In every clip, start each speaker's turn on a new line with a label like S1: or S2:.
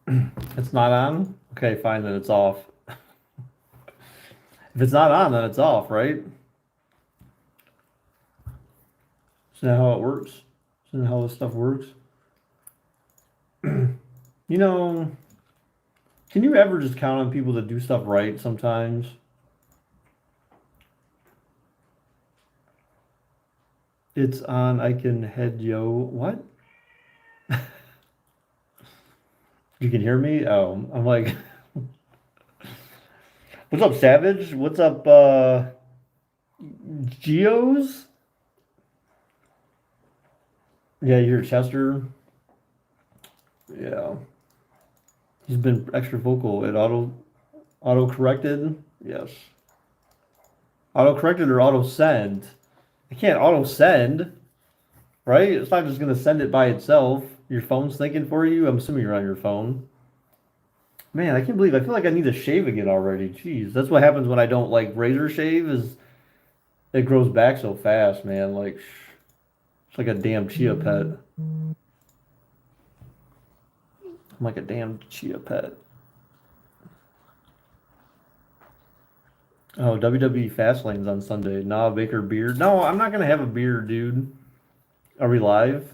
S1: It's not on? Okay, fine, then it's off. If it's not on, then it's off, right? Isn't that how it works? Isn't that how this stuff works? You know, can you ever just count on people to do stuff right sometimes? It's on, I can head yo. What? You can hear me? Oh, I'm like, what's up, Savage? What's up, Geos? Yeah, you hear Chester? Yeah. He's been extra vocal. It auto corrected. Yes. Auto corrected or auto send. I can't auto send, right? It's not just gonna send it by itself. Your phone's thinking for you. I'm assuming you're on your phone. Man, I can't believe I feel like I need to shave again already. Jeez, that's what happens when I don't like razor shave. Is it grows back so fast, man? Like it's like a damn chia pet. I'm like a damn chia pet. Oh, WWE Fastlane's on Sunday. Nah, Baker beard. No, I'm not gonna have a beard, dude. Are we live?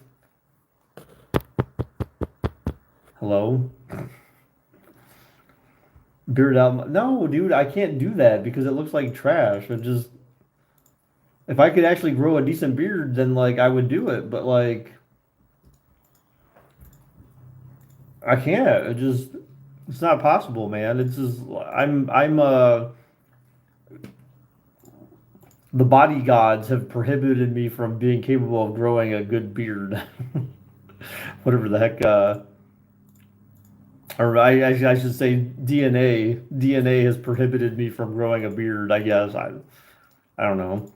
S1: Hello? Beard out. No, dude, I can't do that because it looks like trash. It just if I could actually grow a decent beard, then like I would do it. But like I can't. It's not possible, man. It's just I'm the body gods have prohibited me from being capable of growing a good beard. Whatever the heck or I should say DNA. DNA has prohibited me from growing a beard, I guess. I don't know.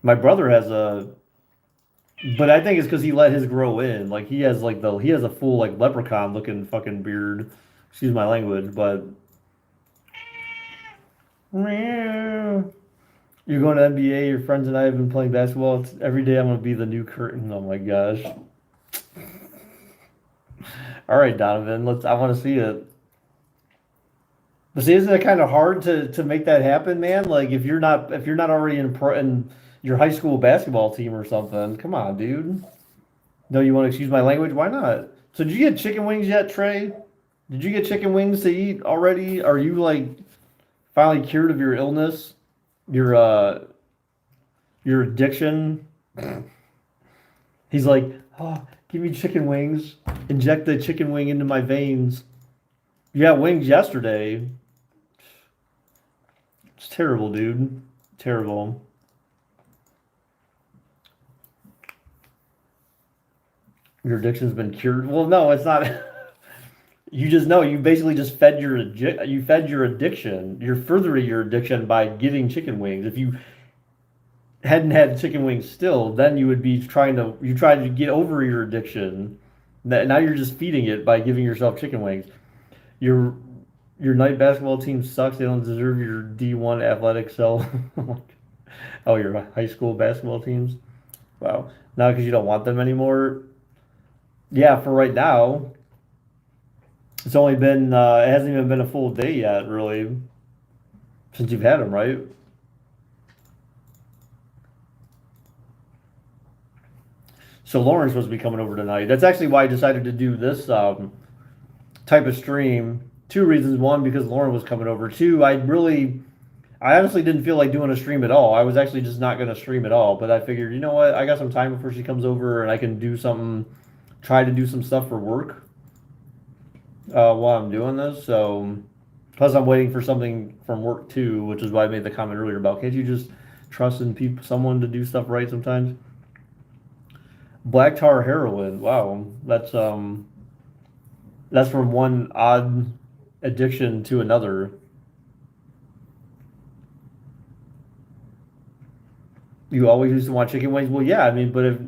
S1: My brother has a but I think it's because he let his grow in. Like he has a full like leprechaun looking fucking beard. Excuse my language, but you're going to NBA. Your friends and I have been playing basketball. Every day I'm gonna be the new curtain. Oh my gosh! All right, Donovan. Let's. I want to see it. But see, isn't it kind of hard to make that happen, man? Like if you're not already in your high school basketball team or something. Come on, dude. No, you want to excuse my language? Why not? So did you get chicken wings yet, Trey? Did you get chicken wings to eat already? Are you like finally cured of your illness? Your your addiction? He's like, oh, give me chicken wings. Inject the chicken wing into my veins. You got wings yesterday. It's terrible, dude. Terrible. Your addiction's been cured. Well, no, it's not. You just know you basically just you fed your addiction. You're furthering your addiction by getting chicken wings. If you hadn't had chicken wings still, then you would be you try to get over your addiction. Now you're just feeding it by giving yourself chicken wings. Your your night basketball team sucks. They don't deserve your D1 athletic self. Oh, your high school basketball teams. Wow. Now because you don't want them anymore. Yeah, for right now, it's only been it hasn't even been a full day yet, really, since you've had them, right? So Lauren's supposed to be coming over tonight. That's actually why I decided to do this type of stream. Two reasons. One, because Lauren was coming over. Two, I honestly didn't feel like doing a stream at all. I was actually just not going to stream at all. But I figured, you know what? I got some time before she comes over, and I can do something, try to do some stuff for work while I'm doing this. So, plus I'm waiting for something from work too, which is why I made the comment earlier about can't you just trust in people, someone to do stuff right sometimes? Black tar heroin. Wow, that's from one odd addiction to another. You always used to want chicken wings. Well, yeah, I mean, but if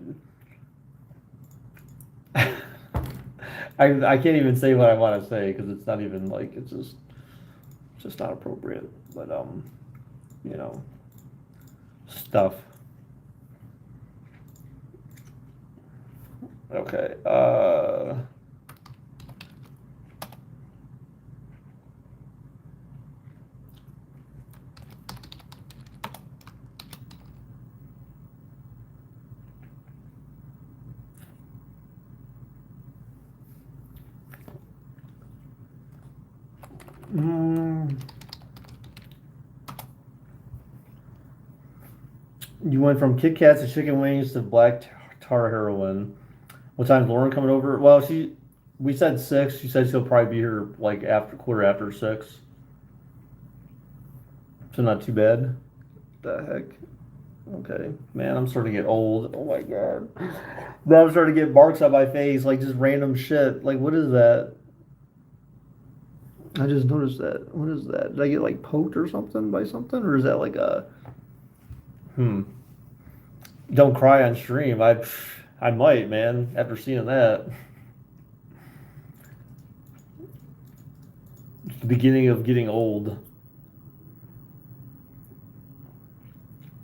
S1: I can't even say what I want to say because it's not even like it's just not appropriate. But you know, stuff. Okay. Mm, you went from Kit Kats to chicken wings to black tar heroin. What time's Lauren coming over? Well, we said 6. She said she'll probably be here like after quarter after 6. So not too bad. The heck? Okay. Man, I'm starting to get old. Oh my God. Now I'm starting to get marks on my face, like just random shit. Like, what is that? I just noticed that. What is that? Did I get like poked or something by something? Or is that like a. Hmm. Don't cry on stream. I might, man, after seeing that. It's the beginning of getting old.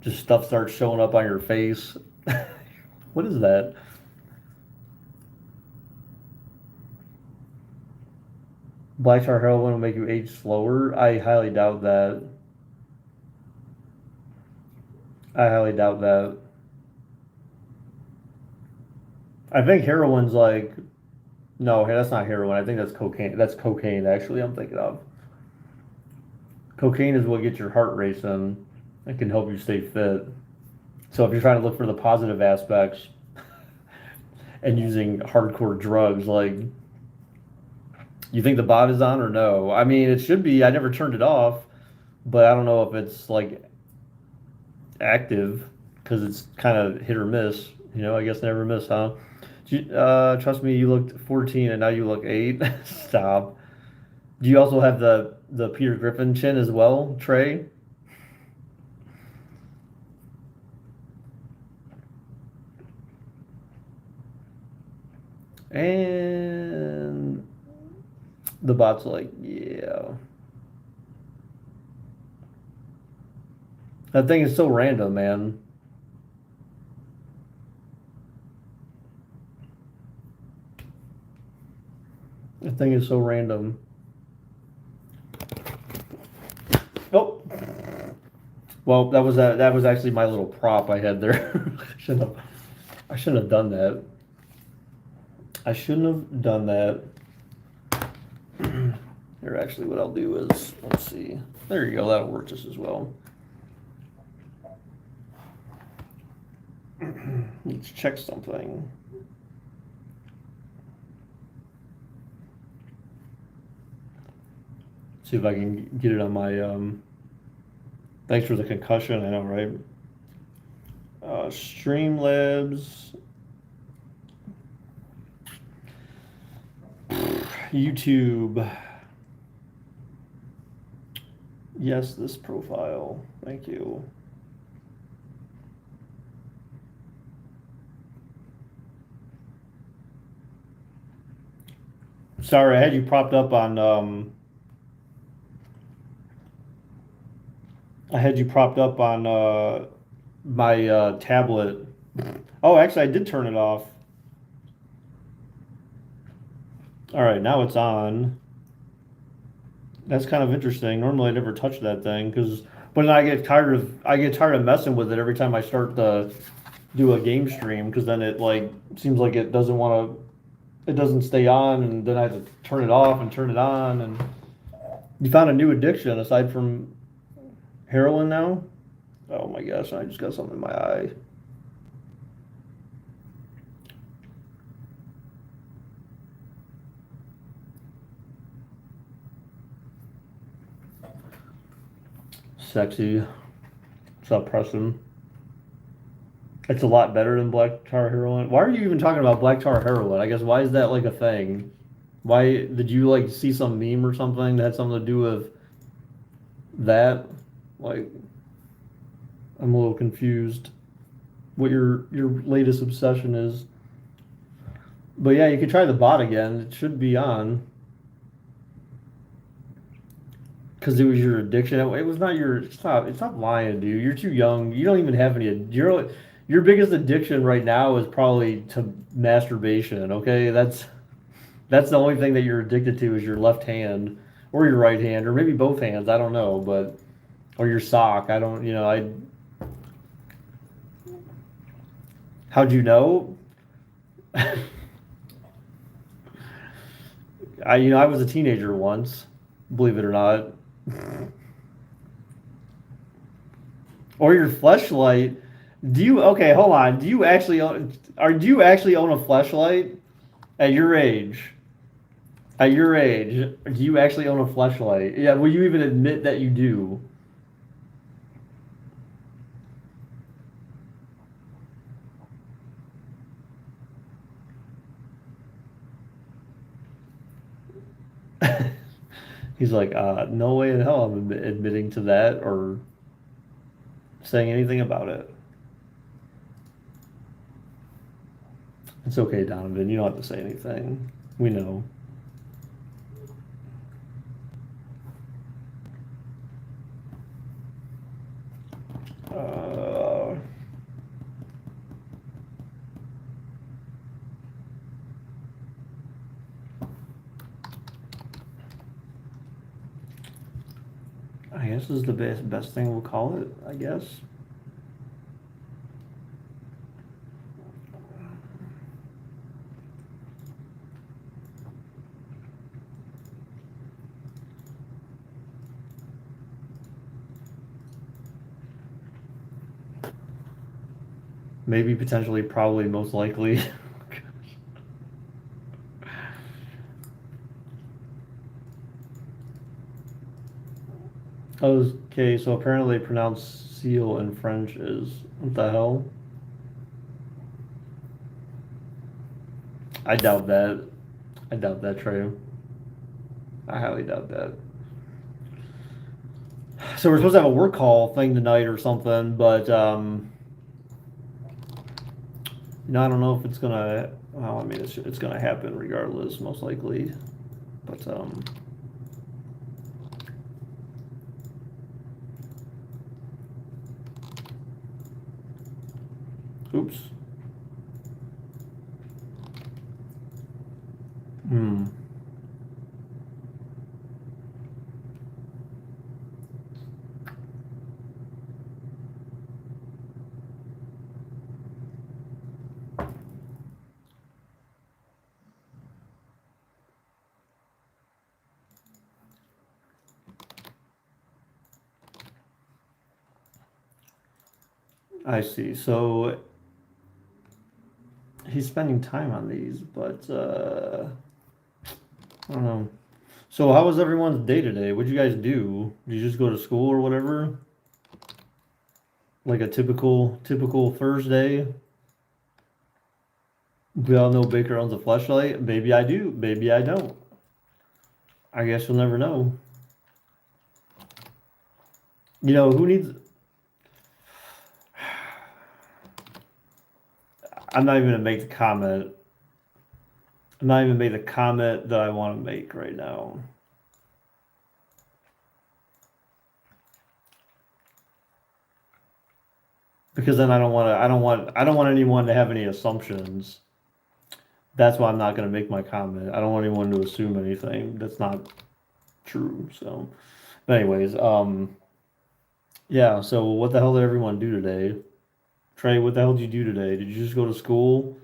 S1: Just stuff starts showing up on your face. What is that? Black tar heroin will make you age slower? I highly doubt that. I highly doubt that. I think heroin's like, no, hey, that's not heroin. I think that's cocaine. That's cocaine, actually, I'm thinking of. Cocaine is what gets your heart racing. It can help you stay fit. So if you're trying to look for the positive aspects and using hardcore drugs, like, you think the bot is on or no? I mean, it should be. I never turned it off, but I don't know if it's like active because it's kind of hit or miss. I guess never miss, huh? Trust me, you looked 14 and now you look 8. Stop. Do you also have the Peter Griffin chin as well, Trey? And the bot's like, yeah. That thing is so random, man. That thing is so random. Oh, well, that was actually my little prop I had there. I shouldn't have done that. I shouldn't have done that. Here, actually, what I'll do is, let's see. There you go. That'll work just as well. Let's check something. See if I can get it on my. Thanks for the concussion. I know, right? Streamlabs. YouTube. Yes, this profile. Thank you. Sorry, I had you propped up on my tablet. Oh, actually, I did turn it off. All right, now it's on. That's kind of interesting. Normally, I never touch that thing but then I get tired of messing with it every time I start to do a game stream because then it like seems like it doesn't stay on, and then I have to turn it off and turn it on. And you found a new addiction aside from heroin now? Oh my gosh, I just got something in my eye. Sexy. What's up, Preston? It's a lot better than black tar heroin. Why are you even talking about black tar heroin? I guess why is that like a thing? Why did you like see some meme or something that had something to do with that? Like, I'm a little confused what your latest obsession is. But yeah, you could try the bot again. It should be on. Because it was your addiction. It was not your. Stop lying, dude. You're too young. You don't even have any. Your biggest addiction right now is probably to masturbation. Okay, that's the only thing that you're addicted to is your left hand or your right hand or maybe both hands. I don't know, but or your sock. I don't. How'd you know? I was a teenager once. believe it or not. Or your fleshlight. Do you okay, hold on. Do you actually own a fleshlight at your age? At your age, do you actually own a fleshlight? Yeah, will you even admit that you do? He's like, no way in hell I'm admitting to that or saying anything about it. It's okay, Donovan. You don't have to say anything. We know. Uh, I guess this is the best thing we'll call it, I guess. Maybe, potentially, probably, most likely. Okay, so apparently they pronounce seal in French is what the hell? I doubt that. I doubt that, Trey. I highly doubt that. So we're supposed to have a work call thing tonight or something, but I don't know if it's gonna. Well, I mean, it's gonna happen regardless, most likely. But oops. Hmm. I see. So he's spending time on these, but I don't know. So how was everyone's day today? What'd you guys do? Did you just go to school or whatever? Like a typical Thursday? We all know Baker owns a flashlight. Maybe I do. Maybe I don't. I guess you'll never know. Who needs? I'm not even gonna make the comment. I'm not even make the comment that I want to make right now. Because then I don't want anyone to have any assumptions. That's why I'm not gonna make my comment. I don't want anyone to assume anything that's not true. So, but anyways, yeah. So what the hell did everyone do today? Trey, what the hell did you do today? Did you just go to school?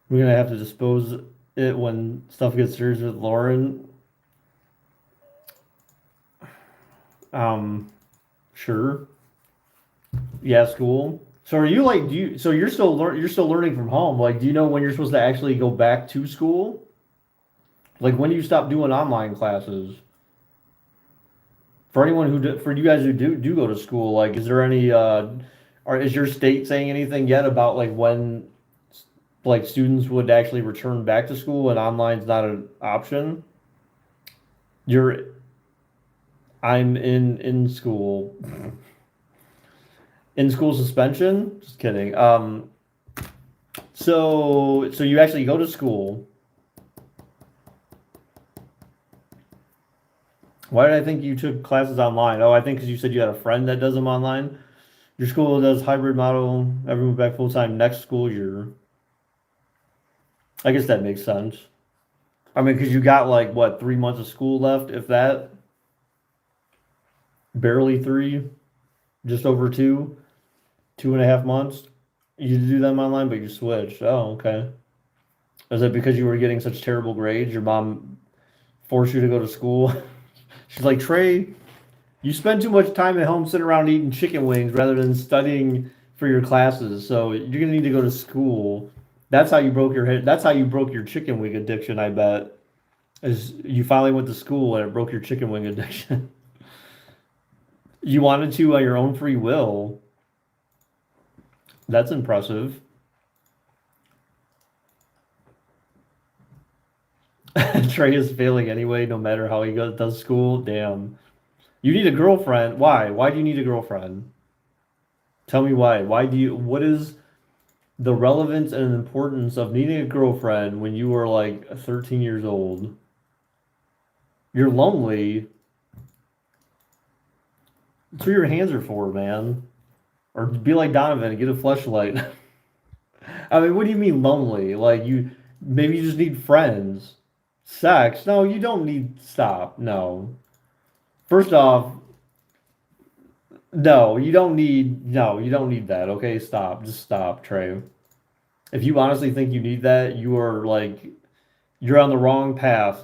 S1: We're gonna have to dispose it when stuff gets serious with Lauren. Sure. Yeah, school. So are you like do you so you're still learning from home. Like, do you know when you're supposed to actually go back to school? Like, when do you stop doing online classes? For anyone for you guys who do go to school, like, is there any or is your state saying anything yet about like when like students would actually return back to school and online's not an option? You're I'm in school. In school suspension? Just kidding. So you actually go to school. Why did I think you took classes online? Oh, I think because you said you had a friend that does them online. Your school does hybrid model, everyone back full time next school year. I guess that makes sense. I mean, because you got like what, 3 months of school left, if that, barely three, just over 2.5 months. You do them online, but you switched. Oh, okay. Is it because you were getting such terrible grades? Your mom force you to go to school. She's like, Trey, you spend too much time at home sitting around eating chicken wings rather than studying for your classes. So you're gonna need to go to school. That's how you broke your head. That's how you broke your chicken wing addiction. I bet is you finally went to school and it broke your chicken wing addiction. You wanted to on your own free will. That's impressive. Trey is failing anyway, no matter how he goes does school. Damn. You need a girlfriend. Why? Why do you need a girlfriend? Tell me why. Why do you? What is the relevance and importance of needing a girlfriend when you are like 13 years old? You're lonely. That's what your hands are for, man. Or be like Donovan and get a fleshlight. I mean, what do you mean lonely? Like you maybe you just need friends. Sex? No, you don't need stop. No. First off, no, you don't need that. Okay, stop. Just stop, Trey. If you honestly think you need that, you are like you're on the wrong path,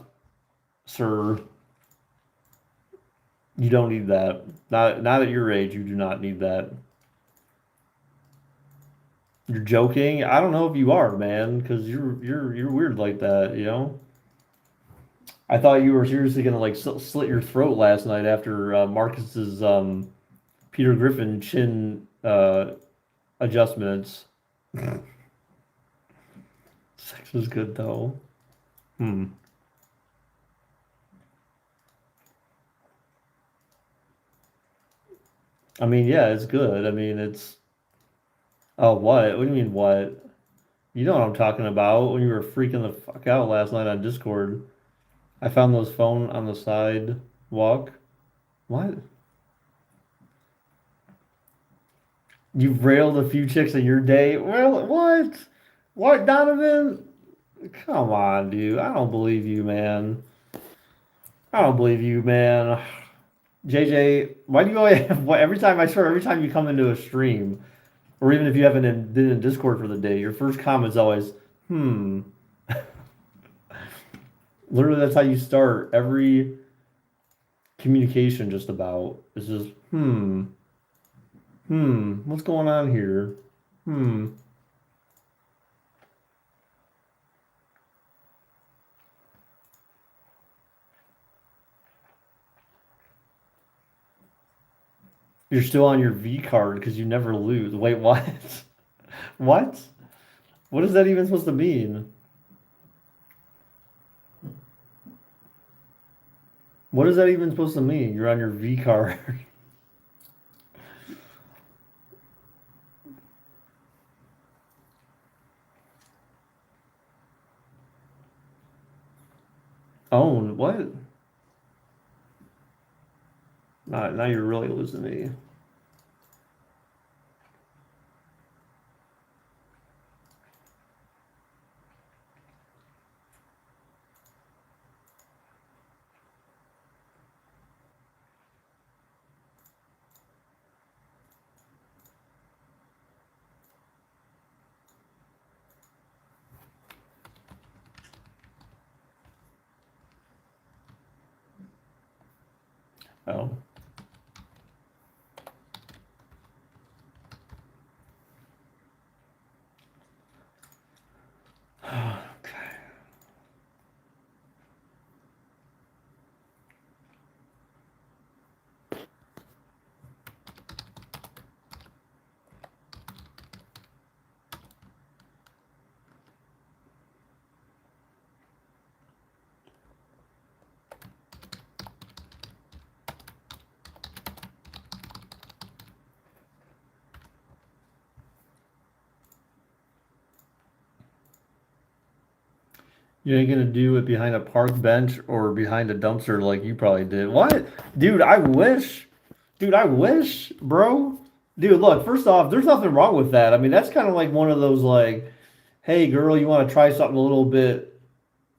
S1: sir. You don't need that. Not at your age, you do not need that. You're joking? I don't know if you are, man, because you're weird like that, you know? I thought you were seriously gonna like slit your throat last night after Marcus's Peter Griffin chin adjustments. Sex was good though. Hmm. I mean, yeah, it's good. I mean, it's oh, what? What do you mean, what? You know what I'm talking about when you were freaking the fuck out last night on Discord. I found those phone on the side walk. What? You've railed a few chicks in your day? Well, what? What, Donovan? Come on, dude. I don't believe you, man. I don't believe you, man. JJ, why do you always every time I swear every time you come into a stream, or even if you haven't been in Discord for the day, your first comment's always, hmm. Literally, that's how you start every communication. Just about it's just what's going on here? Hmm. You're still on your V card because you never lose. Wait, what? What? What is that even supposed to mean? What is that even supposed to mean? You're on your V card. Own what? Now you're really losing me. Oh. Okay. You ain't gonna do it behind a park bench or behind a dumpster like you probably did. What? Dude, I wish. Dude, I wish, bro. Dude, look, first off, there's nothing wrong with that. I mean, that's kind of like one of those like, hey girl, you want to try something a little bit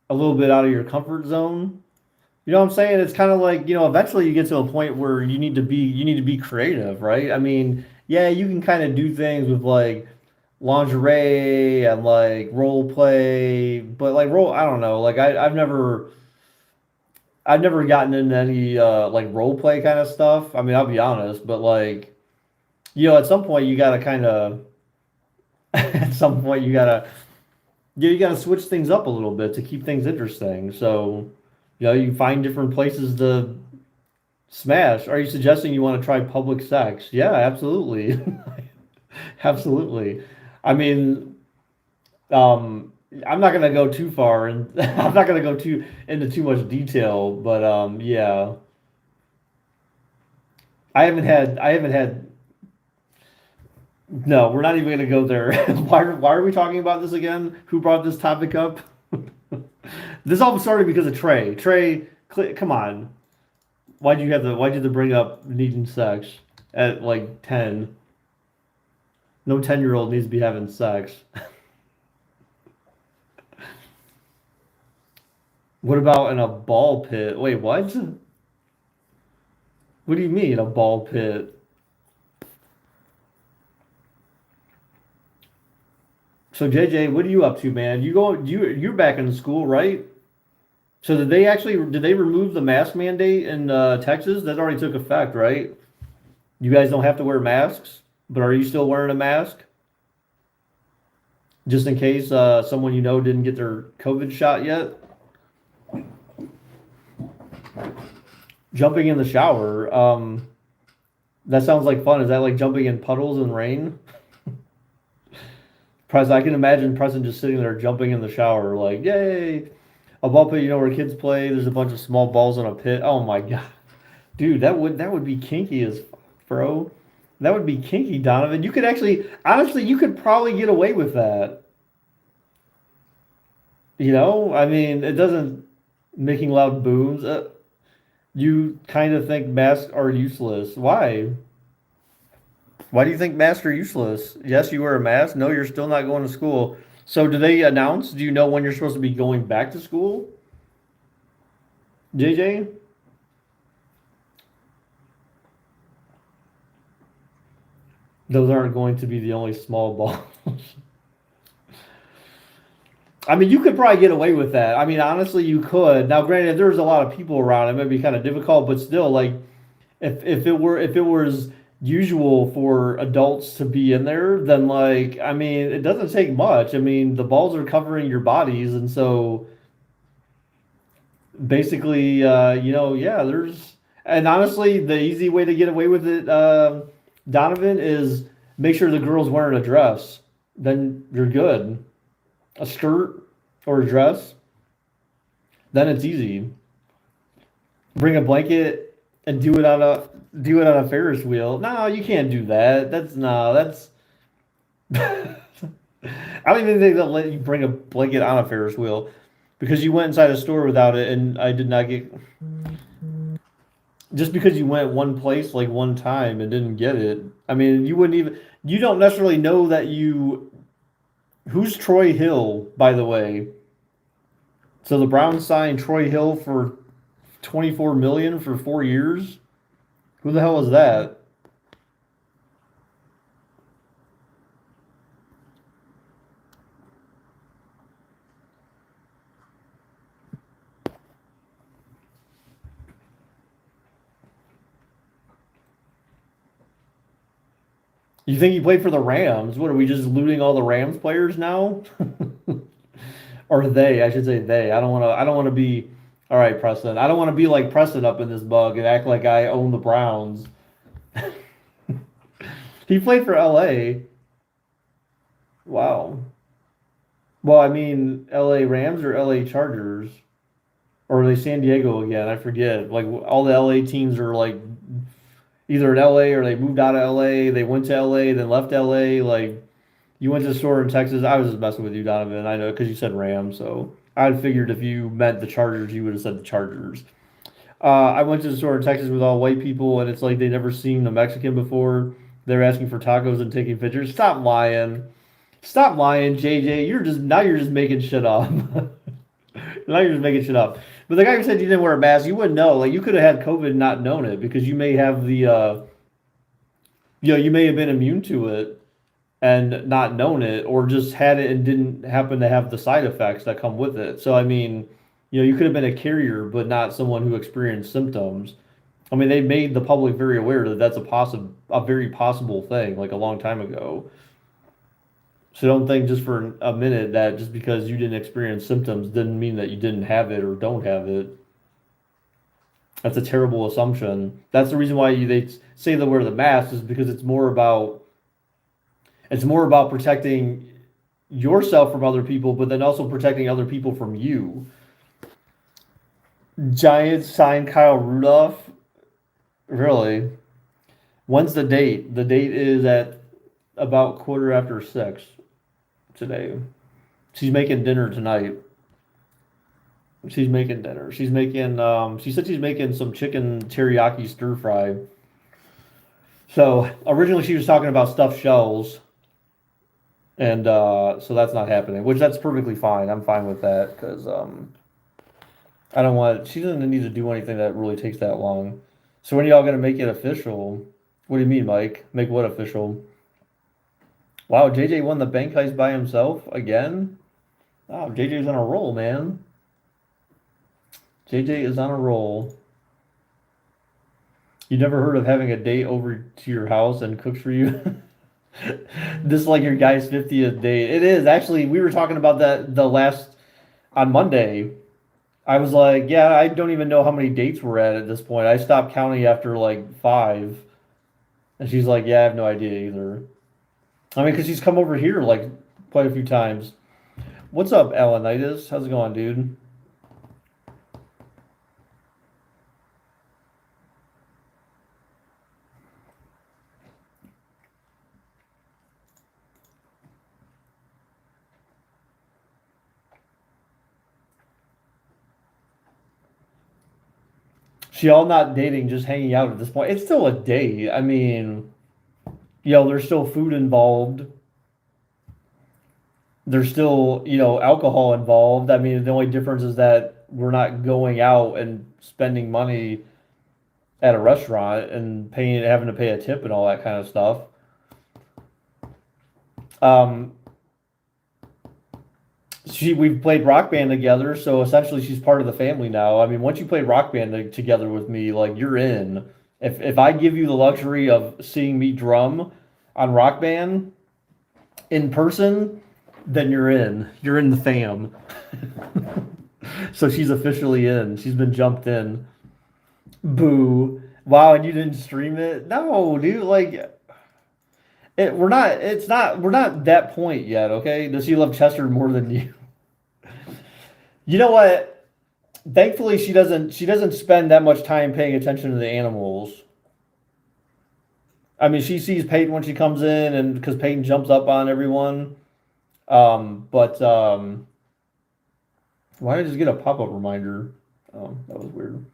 S1: out of your comfort zone? You know what I'm saying? It's kind of like, eventually you get to a point where you need to be creative, right? I mean, yeah, you can kind of do things with like lingerie and like role play, but like I don't know, like I've never I've never gotten into any like role play kind of stuff. I mean, I'll be honest, but like, at some point you gotta kind of at some point you gotta switch things up a little bit to keep things interesting. So, you find different places to smash. Are you suggesting you want to try public sex? Yeah, absolutely. Absolutely. I mean, um, I'm not gonna go too far, and I'm not gonna go too into too much detail, but yeah, I haven't had. No, we're not even gonna go there. Why are we talking about this again? Who brought this topic up? This all started because of Trey. Come on. Why'd you have to bring up needing sex at like 10? No 10-year-old needs to be having sex. What about in a ball pit? Wait, what? What do you mean a ball pit? So JJ, what are you up to, man? You're back in school, right? So did they remove the mask mandate in Texas? That already took effect, right? You guys don't have to wear masks, but are you still wearing a mask just in case someone didn't get their COVID shot yet? Jumping in the shower. That sounds like fun. Is that like jumping in puddles and rain? I can imagine Preston just sitting there jumping in the shower, like, yay! A ball pit, where kids play. There's a bunch of small balls in a pit. Oh my god, dude, that would be kinky as fuck, bro. That would be kinky, Donovan. You could actually, honestly, you could probably get away with that. I mean, it doesn't making loud booms. You kind of think masks are useless. Why? Why do you think masks are useless? Yes, you wear a mask. No, you're still not going to school. So, do they announce? Do you know when you're supposed to be going back to school, JJ? Those aren't going to be the only small balls. I mean, you could probably get away with that. I mean, honestly, you could. Now, granted, if there's a lot of people around, it might be kind of difficult, but still, like, if it was usual for adults to be in there, then like, I mean, it doesn't take much. I mean, the balls are covering your bodies, and so basically, yeah, and honestly, the easy way to get away with it, Donovan, is make sure the girl's wearing a dress. Then you're good. A skirt or a dress, then it's easy. Bring a blanket and do it on a Ferris wheel. No, you can't do that. That's no, that's I don't even think they'll let you bring a blanket on a Ferris wheel because you went inside a store without it, and I did not get. Just because you went one place like one time and didn't get it, I mean, you wouldn't even. You don't necessarily know that you. Who's Troy Hill, by the way? So the Browns signed Troy Hill for 24 million for 4 years. Who the hell is that? You think he played for the Rams? What are we just looting all the Rams players now? Or they, I should say they. I don't want to be all right, Preston. I don't want to be like Preston up in this bug and act like I own the Browns. He played for LA. Wow. Well, I mean, LA Rams or LA Chargers? Or are they San Diego again? I forget. Like all the LA teams are like either in LA or they moved out of LA, they went to LA, then left LA. Like you went to the store in Texas. I was just messing with you, Donovan. I know because you said Rams, so I figured if you meant the Chargers, you would have said the Chargers. I went to the store in Texas with all white people, and it's like they never seen a Mexican before. They're asking for tacos and taking pictures. Stop lying. Stop lying, JJ. You're just making shit up. Now you're just making shit up. But the guy who said you didn't wear a mask, you wouldn't know. Like you could have had COVID and not known it because you may have you may have been immune to it and not known it, or just had it and didn't happen to have the side effects that come with it. So I mean, You could have been a carrier, but not someone who experienced symptoms. I mean, they made the public very aware that that's a very possible thing, like a long time ago. So don't think just for a minute that just because you didn't experience symptoms didn't mean that you didn't have it or don't have it. That's a terrible assumption. That's the reason why they say they wear the mask is because it's more about protecting yourself from other people, but then also protecting other people from you. Giants signed Kyle Rudolph. Really? When's the date? The date is at about 6:15 today. She's making dinner tonight. She's making dinner. She's making she said she's making some chicken teriyaki stir fry. So originally she was talking about stuffed shells, and so that's not happening, which that's perfectly fine. I'm fine with that because I don't want she doesn't need to do anything that really takes that long. So when are y'all gonna make it official? What do you mean, Mike? Make what official? Wow, JJ won the bank heist by himself again? Wow, JJ's on a roll, man. JJ is on a roll. You never heard of having a date over to your house and cooks for you? This is like your guy's 50th date. It is. Actually, we were talking about that on Monday. I was like, yeah, I don't even know how many dates we're at this point. I stopped counting after like five. And she's like, yeah, I have no idea either. I mean, because she's come over here like quite a few times. What's up, Alanitis? How's it going, dude? She all not dating, just hanging out at this point. It's still a date. I mean, there's still food involved. There's still, alcohol involved. I mean, the only difference is that we're not going out and spending money at a restaurant and having to pay a tip and all that kind of stuff. Um, we've played Rock Band together, so essentially she's part of the family now. I mean, once you play Rock Band together with me, like you're in. If I give you the luxury of seeing me drum on Rock Band in person, then you're in. You're in the fam. So she's officially in. She's been jumped in. Boo. Wow, and you didn't stream it? No, dude, like we're not that point yet, okay? Does she love Chester more than you? You know what? Thankfully she doesn't spend that much time paying attention to the animals. I mean, she sees Peyton when she comes in and because Peyton jumps up on everyone. But why did I just get a pop-up reminder? Oh, that was weird.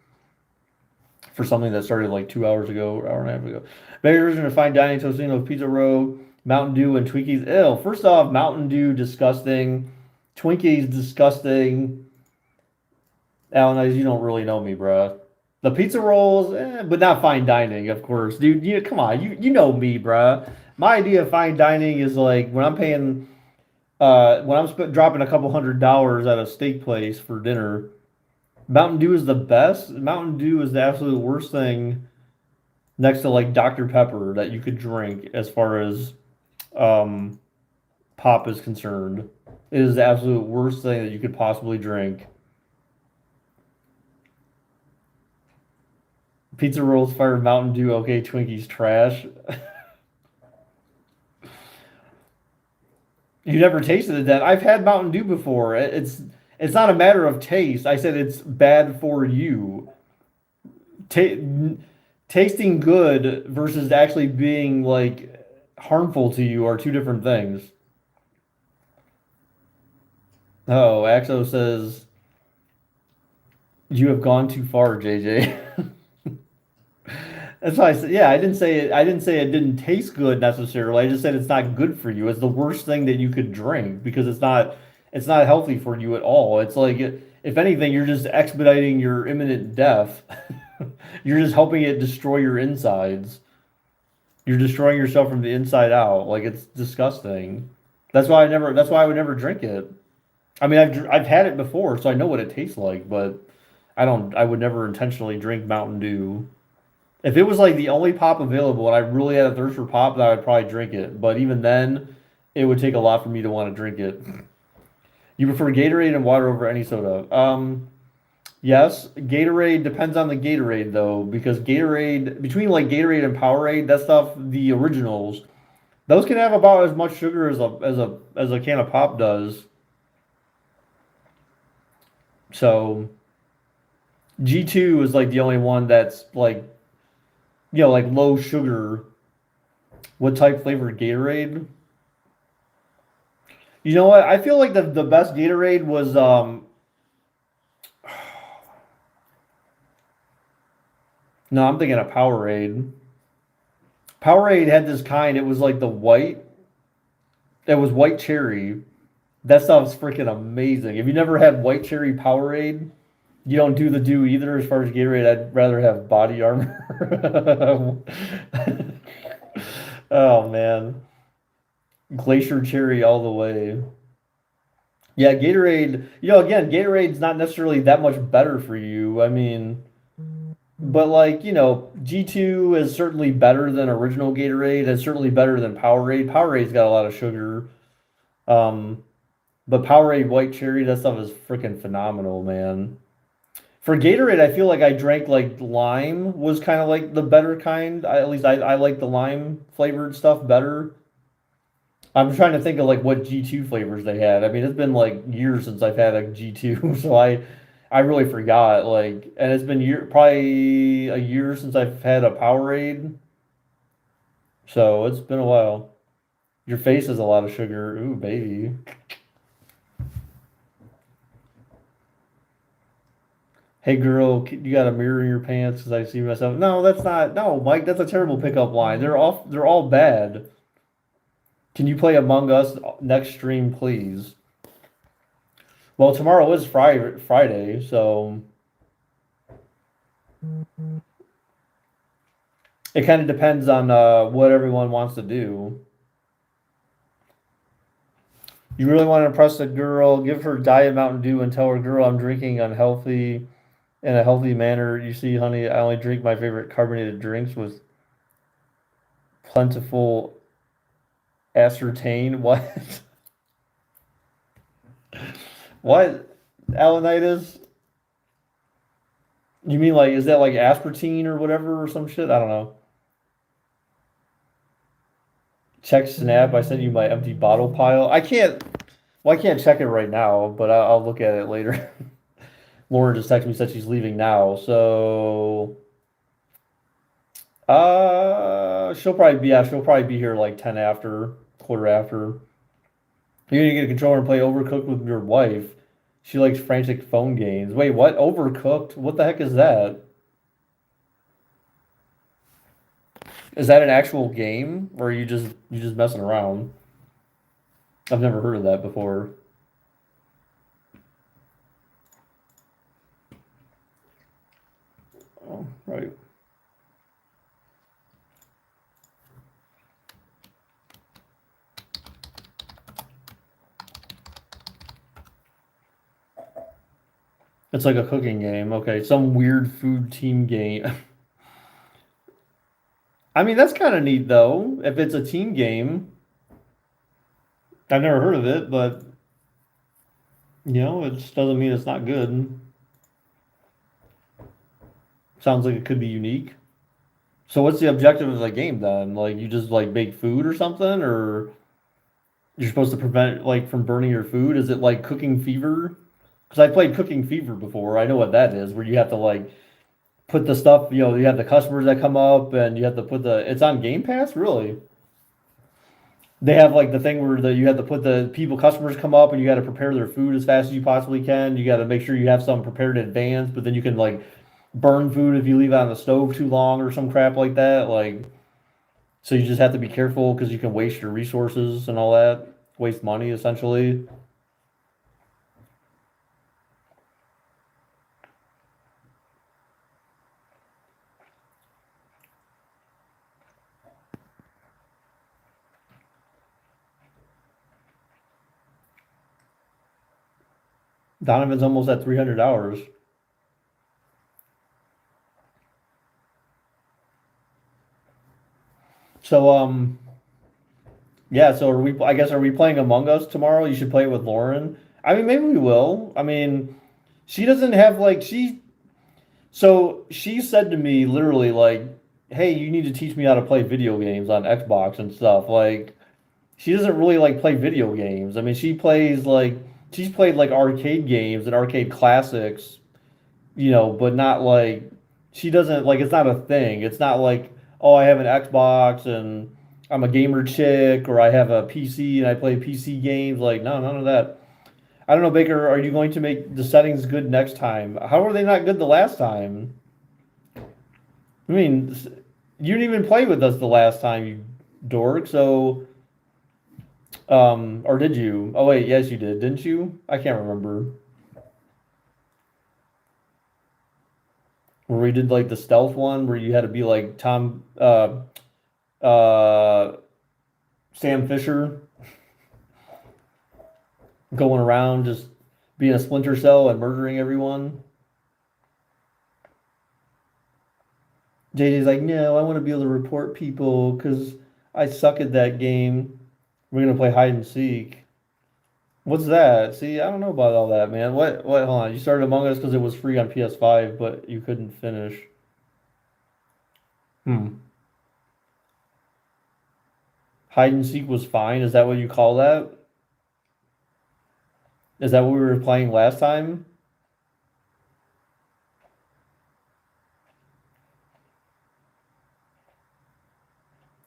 S1: For something that started like 2 hours ago, or hour and a half ago. Better version of fine dining, Tostino, Pizza Row, Mountain Dew, and Twinkies. Ew. First off, Mountain Dew, disgusting. Twinkies, disgusting. Alan, you don't really know me, bruh. The pizza rolls, but not fine dining, of course. Dude, come on, you know me, bruh. My idea of fine dining is like when I'm paying, when I'm dropping a couple $100 at a steak place for dinner. Mountain Dew is the best. Mountain Dew is the absolute worst thing next to like Dr. Pepper that you could drink as far as pop is concerned. It is the absolute worst thing that you could possibly drink. Pizza rolls, fire, Mountain Dew, okay, Twinkies, trash. You never tasted it then. I've had Mountain Dew before. It's not a matter of taste. I said it's bad for you. Tasting good versus actually being like harmful to you are two different things. Oh, Axo says you have gone too far, JJ. That's why I said, yeah, I didn't say it. I didn't say it didn't taste good necessarily. I just said it's not good for you. It's the worst thing that you could drink because it's not healthy for you at all. It's like if anything, you're just expediting your imminent death. You're just helping it destroy your insides. You're destroying yourself from the inside out. Like it's disgusting. That's why I would never drink it. I mean, I've had it before, so I know what it tastes like, but I would never intentionally drink Mountain Dew. If it was like the only pop available and I really had a thirst for pop, then I would probably drink it. But even then, it would take a lot for me to want to drink it. You prefer Gatorade and water over any soda? Yes. Gatorade depends on the Gatorade though, because Gatorade between like Gatorade and Powerade, that stuff, the originals, those can have about as much sugar as a can of pop does. So G2 is like the only one that's like like low sugar. What type flavored Gatorade? You know what? I feel like the best Gatorade was no, I'm thinking of Powerade. Powerade had this kind, it was like the white, it was white cherry. That stuff's freaking amazing. If you never had white cherry Powerade, you don't do the do either as far as Gatorade. I'd rather have body armor. Oh man. Glacier cherry all the way. Yeah, Gatorade, again, Gatorade's not necessarily that much better for you. I mean, but like, G2 is certainly better than original Gatorade. It's certainly better than Powerade. Powerade's got a lot of sugar. Um, but Powerade White Cherry, that stuff is freaking phenomenal, man. For Gatorade, I feel like I drank like lime was kind of like the better kind. At least I like the lime flavored stuff better. I'm trying to think of like what G2 flavors they had. I mean, it's been like years since I've had a G2, so I really forgot. Like, and it's been probably a year since I've had a Powerade, so it's been a while. Your face has a lot of sugar. Ooh, baby. Hey girl, you got a mirror in your pants because I see myself. No, that's not. No, Mike, that's a terrible pickup line. They're all bad. Can you play Among Us next stream, please? Well, tomorrow is Friday, so it kind of depends on what everyone wants to do. You really want to impress a girl, give her Diet Mountain Dew and tell her, girl, I'm drinking unhealthy in a healthy manner. You see, honey, I only drink my favorite carbonated drinks with plentiful aspartame. What? What? Alanitis? You mean like, is that like aspartame or whatever or some shit? I don't know. Check Snap. I sent you my empty bottle pile. I can't. Well, I can't check it right now, but I'll look at it later. Lauren just texted me said she's leaving now, so she'll probably be here like 10 after, quarter after. You're gonna get a controller and play Overcooked with your wife. She likes frantic phone games. Wait, what? Overcooked? What the heck is that? Is that an actual game, or are you just messing around? I've never heard of that before. Oh, right. It's like a cooking game. Okay, some weird food team game. I mean, that's kind of neat though. If it's a team game, I've never heard of it, but it just doesn't mean it's not good. Sounds like it could be unique. So what's the objective of the game then? Like you just like bake food or something, or you're supposed to prevent like from burning your food? Is it like Cooking Fever? Because I played Cooking Fever before. I know what that is, where you have to like put the stuff, you have the customers that come up and you have to put it's on Game Pass, really? They have like the thing where you have to put the customers come up and you got to prepare their food as fast as you possibly can. You got to make sure you have some prepared in advance, but then you can like burn food if you leave it on the stove too long or some crap like that. Like, so you just have to be careful because you can waste your resources and all that, waste money essentially. Donovan's almost at 300 hours. So yeah, so are we, I guess, are we playing Among Us tomorrow? You should play it with Lauren. I mean, maybe we will. I mean, she doesn't have like so she said to me literally like, "Hey, you need to teach me how to play video games on Xbox and stuff." Like she doesn't really like play video games. I mean, she's played like arcade games and arcade classics, but not like she doesn't like it's not a thing. It's not like, oh, I have an Xbox and I'm a gamer chick or I have a PC and I play PC games. Like, no, none of that. I don't know, Baker, are you going to make the settings good next time? How were they not good the last time? I mean, you didn't even play with us the last time, you dork. So, or did you? Oh wait, yes, you did, didn't you? I can't remember. Where we did like the stealth one where you had to be like uh Sam Fisher going around just being a Splinter Cell and murdering everyone. JJ's like, no, I want to be able to report people because I suck at that game. We're gonna play hide and seek. What's that? See, I don't know about all that, man. What? Hold on. You started Among Us because it was free on PS5, but you couldn't finish. Hmm. Hide and seek was fine. Is that what you call that? Is that what we were playing last time?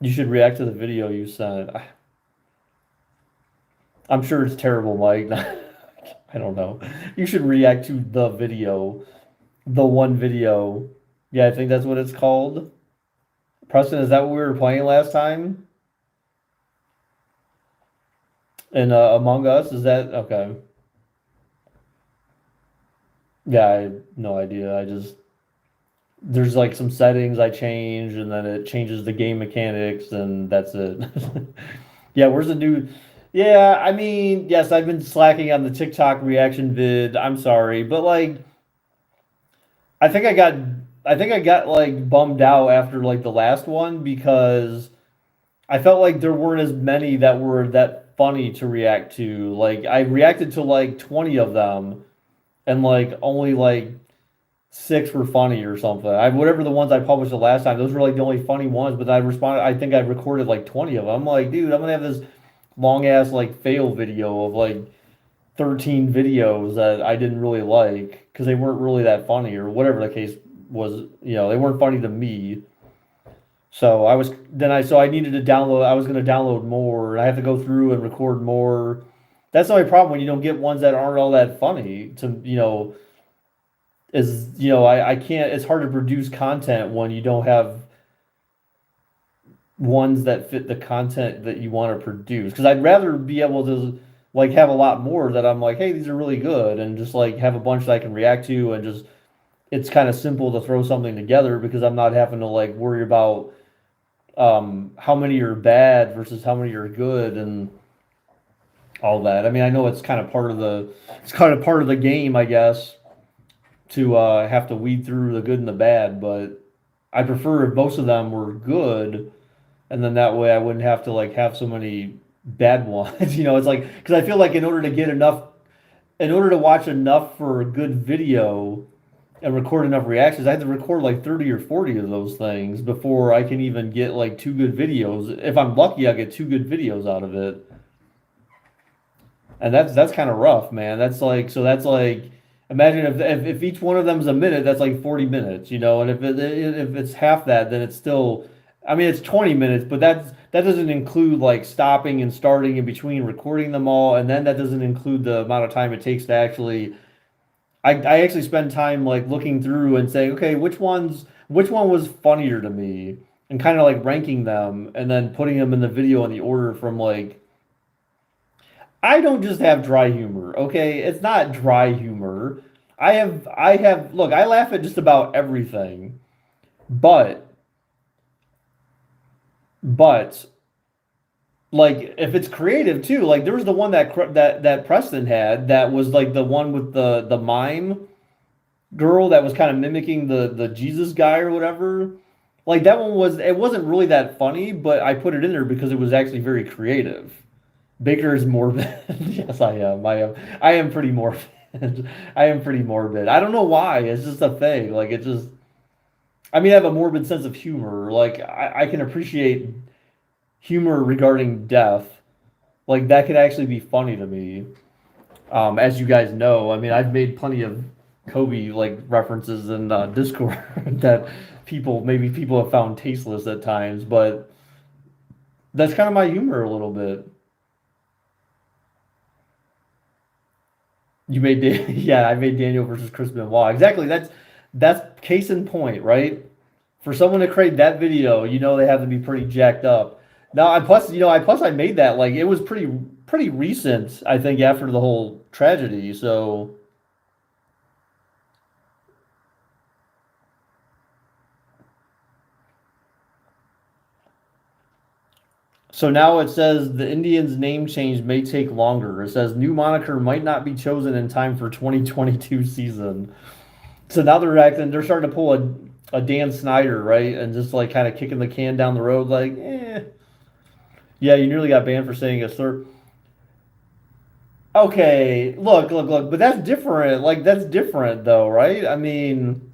S1: You should react to the video you sent. I'm sure it's terrible, Mike. I don't know. You should react to the video, the one video. Yeah, I think that's what it's called. Preston, is that what we were playing last time? And Among Us, is that okay? Yeah, I have no idea. I just there's like some settings I change, and then it changes the game mechanics, and that's it. Yeah, where's the new? Yeah, I mean, yes, I've been slacking on the TikTok reaction vid. I'm sorry, but like, I think I got, I think I got like bummed out after like the last one because I felt like there weren't as many that were that funny to react to. Like, I reacted to like 20 of them, and like only like six were funny or something. Whatever the ones I published the last time, those were like the only funny ones. But I responded. I think I recorded like 20 of them. I'm like, dude, I'm gonna have this long ass like fail video of like 13 videos that I didn't really like because they weren't really that funny or whatever the case was. They weren't funny to me. So I needed to download. I was gonna download more, and I have to go through and record more. That's the only problem when you don't get ones that aren't all that funny. I can't. It's hard to produce content when you don't have ones that fit the content that you want to produce. Because I'd rather be able to like have a lot more that I'm like, hey, these are really good, and just like have a bunch that I can react to, and just it's kind of simple to throw something together because I'm not having to like worry about how many are bad versus how many are good and all that. I mean, I know it's kind of part of the game, I guess, to have to weed through the good and the bad, but I prefer if most of them were good, and then that way I wouldn't have to like have so many bad ones. It's like because I feel like in order to watch enough for a good video and record enough reactions, I have to record like 30 or 40 of those things before I can even get like two good videos. If I'm lucky, I'll get two good videos out of it. And that's kind of rough, man. That's like imagine if each one of them is a minute, that's like 40 minutes, and if it's half that, then it's still I mean it's 20 minutes, but that doesn't include like stopping and starting in between recording them all, and then that doesn't include the amount of time it takes to actually I actually spend time like looking through and saying, okay, which one was funnier to me and kind of like ranking them and then putting them in the video in the order from like I don't just have dry humor, okay? It's not dry humor. Look, I laugh at just about everything. But but like if it's creative too, like there was the one that Preston had that was like the one with the mime girl that was kind of mimicking the Jesus guy or whatever. Like that one was it wasn't really that funny, but I put it in there because it was actually very creative. Baker is morbid. Yes, I am. I am pretty morbid. I am pretty morbid. I don't know why. It's just a thing. Like it just. I mean, I have a morbid sense of humor. Like I can appreciate humor regarding death. Like that could actually be funny to me. As you guys know, I mean, I've made plenty of Kobe like references in Discord that people have found tasteless at times, but that's kind of my humor a little bit. Yeah, I made Daniel versus Chris Benoit. Exactly. That's case in point, right? For someone to create that video, you know they have to be pretty jacked up. Now, I plus, I made that like it was pretty recent, I think, after the whole tragedy. So now it says the Indians' name change may take longer. It says new moniker might not be chosen in time for 2022 season. So now they're starting to pull a Dan Snyder, right? And just like kind of kicking the can down the road, like, yeah, you nearly got banned for saying a slur. Okay, look, but that's different. Like that's different though, right? I mean,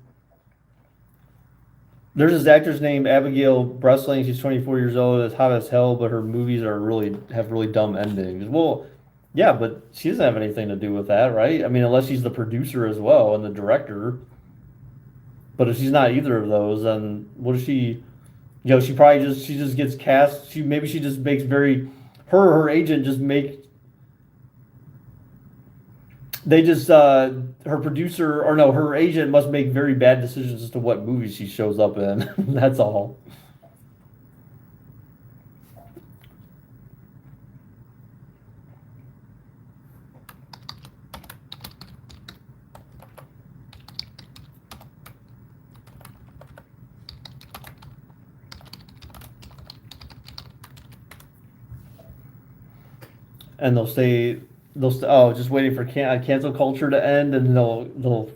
S1: there's this actress named Abigail Breslin. She's 24 years old. Is hot as hell, but her movies are really have really dumb endings. Well, yeah, but she doesn't have anything to do with that, right? I mean, unless she's the producer as well and the director. But if she's not either of those, then what is she? She just gets cast. She just makes very her agent just make they just her producer or no her agent must make very bad decisions as to what movies she shows up in. That's all. And oh just waiting for cancel culture to end and they'll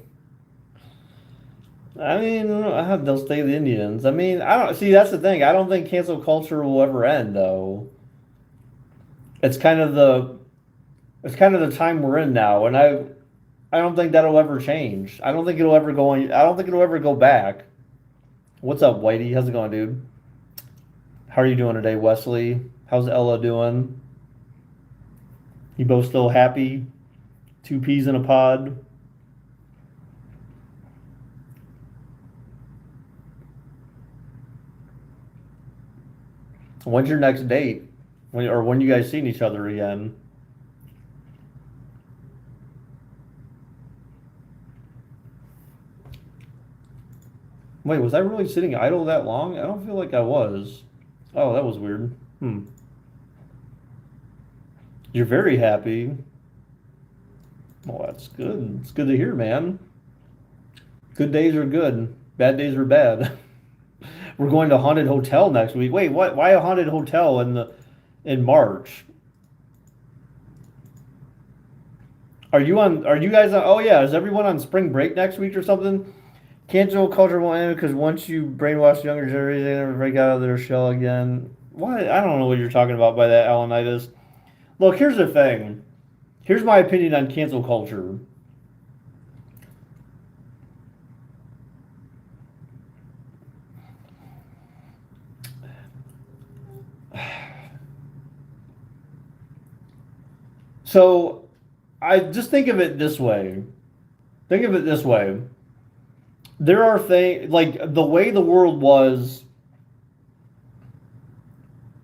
S1: I mean they'll stay the Indians. I mean I don't see that's the thing. I don't think cancel culture will ever end though. It's kind of the it's kind of the time we're in now, and I don't think that'll ever change. I don't think it'll ever go on. I don't think it'll ever go back. What's up, Whitey? How's it going, dude? How are you doing today, Wesley? How's Ella doing? You both still happy? Two peas in a pod. When's your next date? When you guys seen each other again? Wait, was I really sitting idle that long? I don't feel like I was. Oh, that was weird. Hmm. You're very happy. Well, that's good. It's good to hear, man. Good days are good. Bad days are bad. We're going to haunted hotel next week. Wait, what? Why a haunted hotel in March? Are you guys on? Oh yeah, is everyone on spring break next week or something? Cancel culture will end because once you brainwash younger generation, they never break out of their shell again. What? I don't know what you're talking about by that, Alanitis. Look, here's the thing. Here's my opinion on cancel culture. So I just think of it this way. Think of it this way. There are things like the way the world was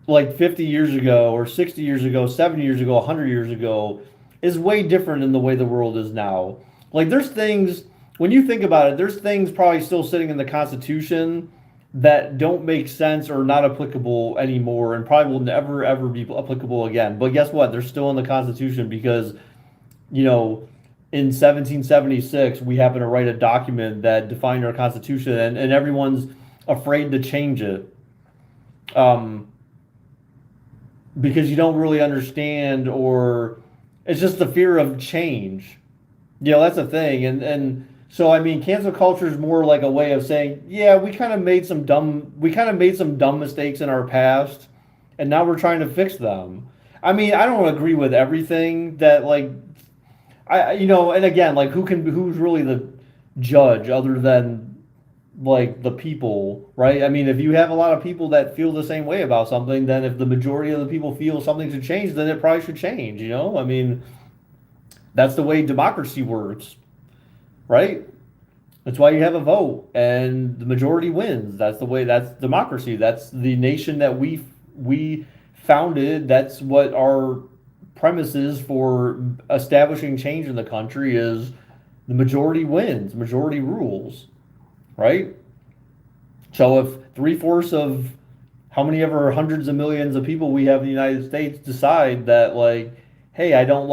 S1: like 50 years ago or 60 years ago, 70 years ago, 100 years ago is way different than the way the world is now. Like there's things when you think about it, there's things probably still sitting in the Constitution that don't make sense or not applicable anymore and probably will never ever be applicable again. But guess what? They're still in the Constitution because you know, in 1776, we happen to write a document that defined our Constitution, and everyone's afraid to change it. Um, because you don't really understand, or it's just the fear of change. That's the thing. And so I mean, cancel culture is more like a way of saying, yeah, we kind of made some dumb mistakes in our past, and now we're trying to fix them. I mean, I don't agree with everything that, like, and again, like, who's really the judge other than like the people, right? I mean, if you have a lot of people that feel the same way about something, then if the majority of the people feel something should change, then it probably should change. I mean, that's the way democracy works, right? That's why you have a vote and the majority wins. That's democracy. That's the nation that we founded. That's what our premise is for establishing change in the country is the majority wins, majority rules, right? So if three-fourths of how many ever hundreds of millions of people we have in the United States decide that, like, hey, I don't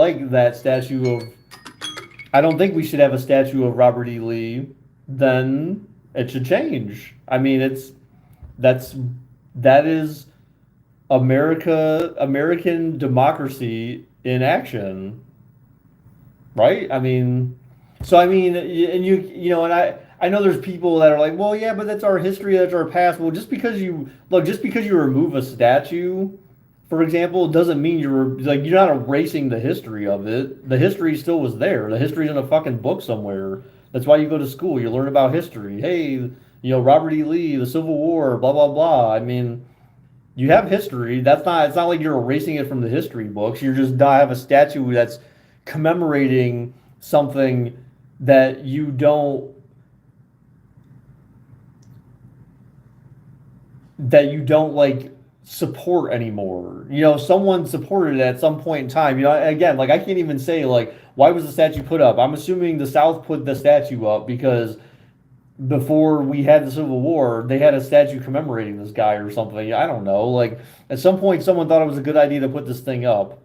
S1: think we should have a statue of Robert E. Lee, then it should change. I mean, that's that is American democracy in action, right? I mean, so I mean, and and I know there's people that are like, well, yeah, but that's our history, that's our past. Well, just because you remove a statue, for example, doesn't mean you're not erasing the history of it. The history still was there. The history's in a fucking book somewhere. That's why you go to school. You learn about history. Hey, Robert E. Lee, the Civil War, blah blah blah. I mean, you have history. It's not like you're erasing it from the history books. You're just not have a statue that's commemorating something that you don't like support anymore. Someone supported it at some point in time. Again, like I can't even say like why was the statue put up. I'm assuming the South put the statue up because before we had the Civil War, they had a statue commemorating this guy or something. I don't know. Like at some point, someone thought it was a good idea to put this thing up,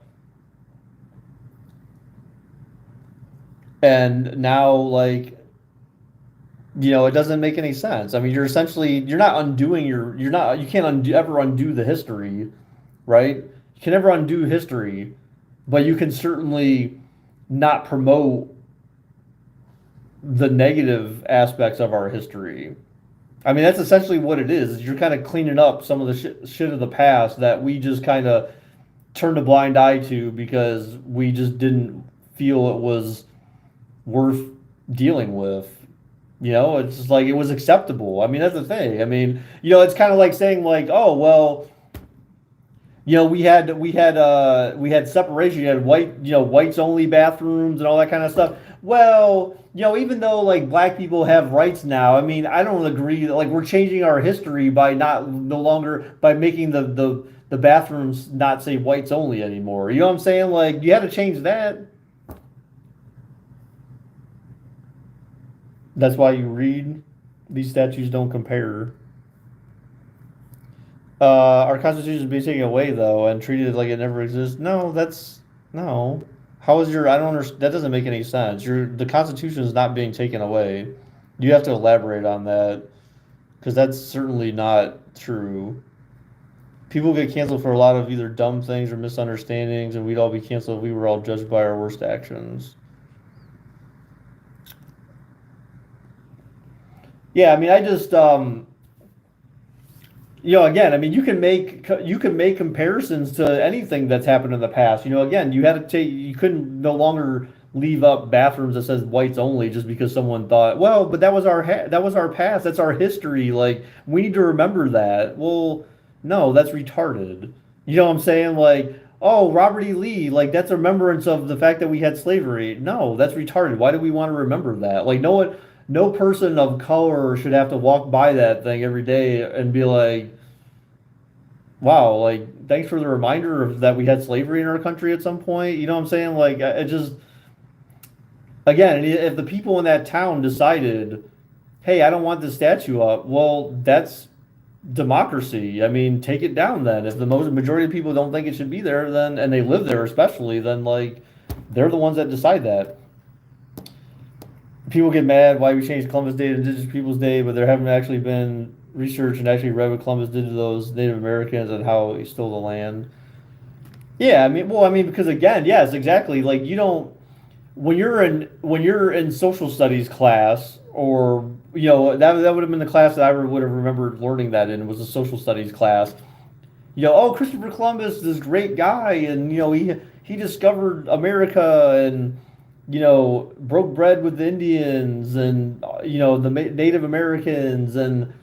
S1: and now like it doesn't make any sense. I mean, you can't ever undo the history, right? You can never undo history, but you can certainly not promote the negative aspects of our history. I mean, that's essentially what it is. You're kind of cleaning up some of the shit of the past that we just kind of turned a blind eye to because we just didn't feel it was worth dealing with. It's just like it was acceptable. I mean, that's the thing. I mean, it's kind of like saying like, oh well, we had separation. You had whites only bathrooms and all that kind of stuff. Well, even though like black people have rights now, I mean, I don't agree. Like we're changing our history by no longer by making the bathrooms not say whites only anymore. You know what I'm saying? Like you had to change that. That's why you read these statutes don't compare. Our constitution is being taken away though and treated like it never exists. No, that's no. How is your? I don't understand. That doesn't make any sense. The constitution is not being taken away. You have to elaborate on that because that's certainly not true. People get canceled for a lot of either dumb things or misunderstandings, and we'd all be canceled if we were all judged by our worst actions. Yeah, I mean, I just again, I mean, you can make comparisons to anything that's happened in the past. Again, you couldn't no longer leave up bathrooms that says whites only just because someone thought, well, but that was our past, that's our history. Like we need to remember that. Well, no, that's retarded. You know what I'm saying? Like, oh, Robert E. Lee, like that's a remembrance of the fact that we had slavery. No, that's retarded. Why do we want to remember that? Like, no person of color should have to walk by that thing every day and be like, wow, like thanks for the reminder of that we had slavery in our country at some point. You know what I'm saying? Like it just again, if the people in that town decided, hey, I don't want this statue up, well, that's democracy. I mean, take it down then. If the most majority of people don't think it should be there, then and they live there especially, then like they're the ones that decide that. People get mad why we changed Columbus Day to Indigenous Peoples Day, but there haven't actually been research and actually read what Columbus did to those Native Americans and how he stole the land. Yeah, I mean, because again, yes, exactly. Like you don't when you're in social studies class, or that would have been the class that I would have remembered learning that in, was a social studies class. Oh, Christopher Columbus, this great guy, and he discovered America, and broke bread with the Indians, and the Native Americans, and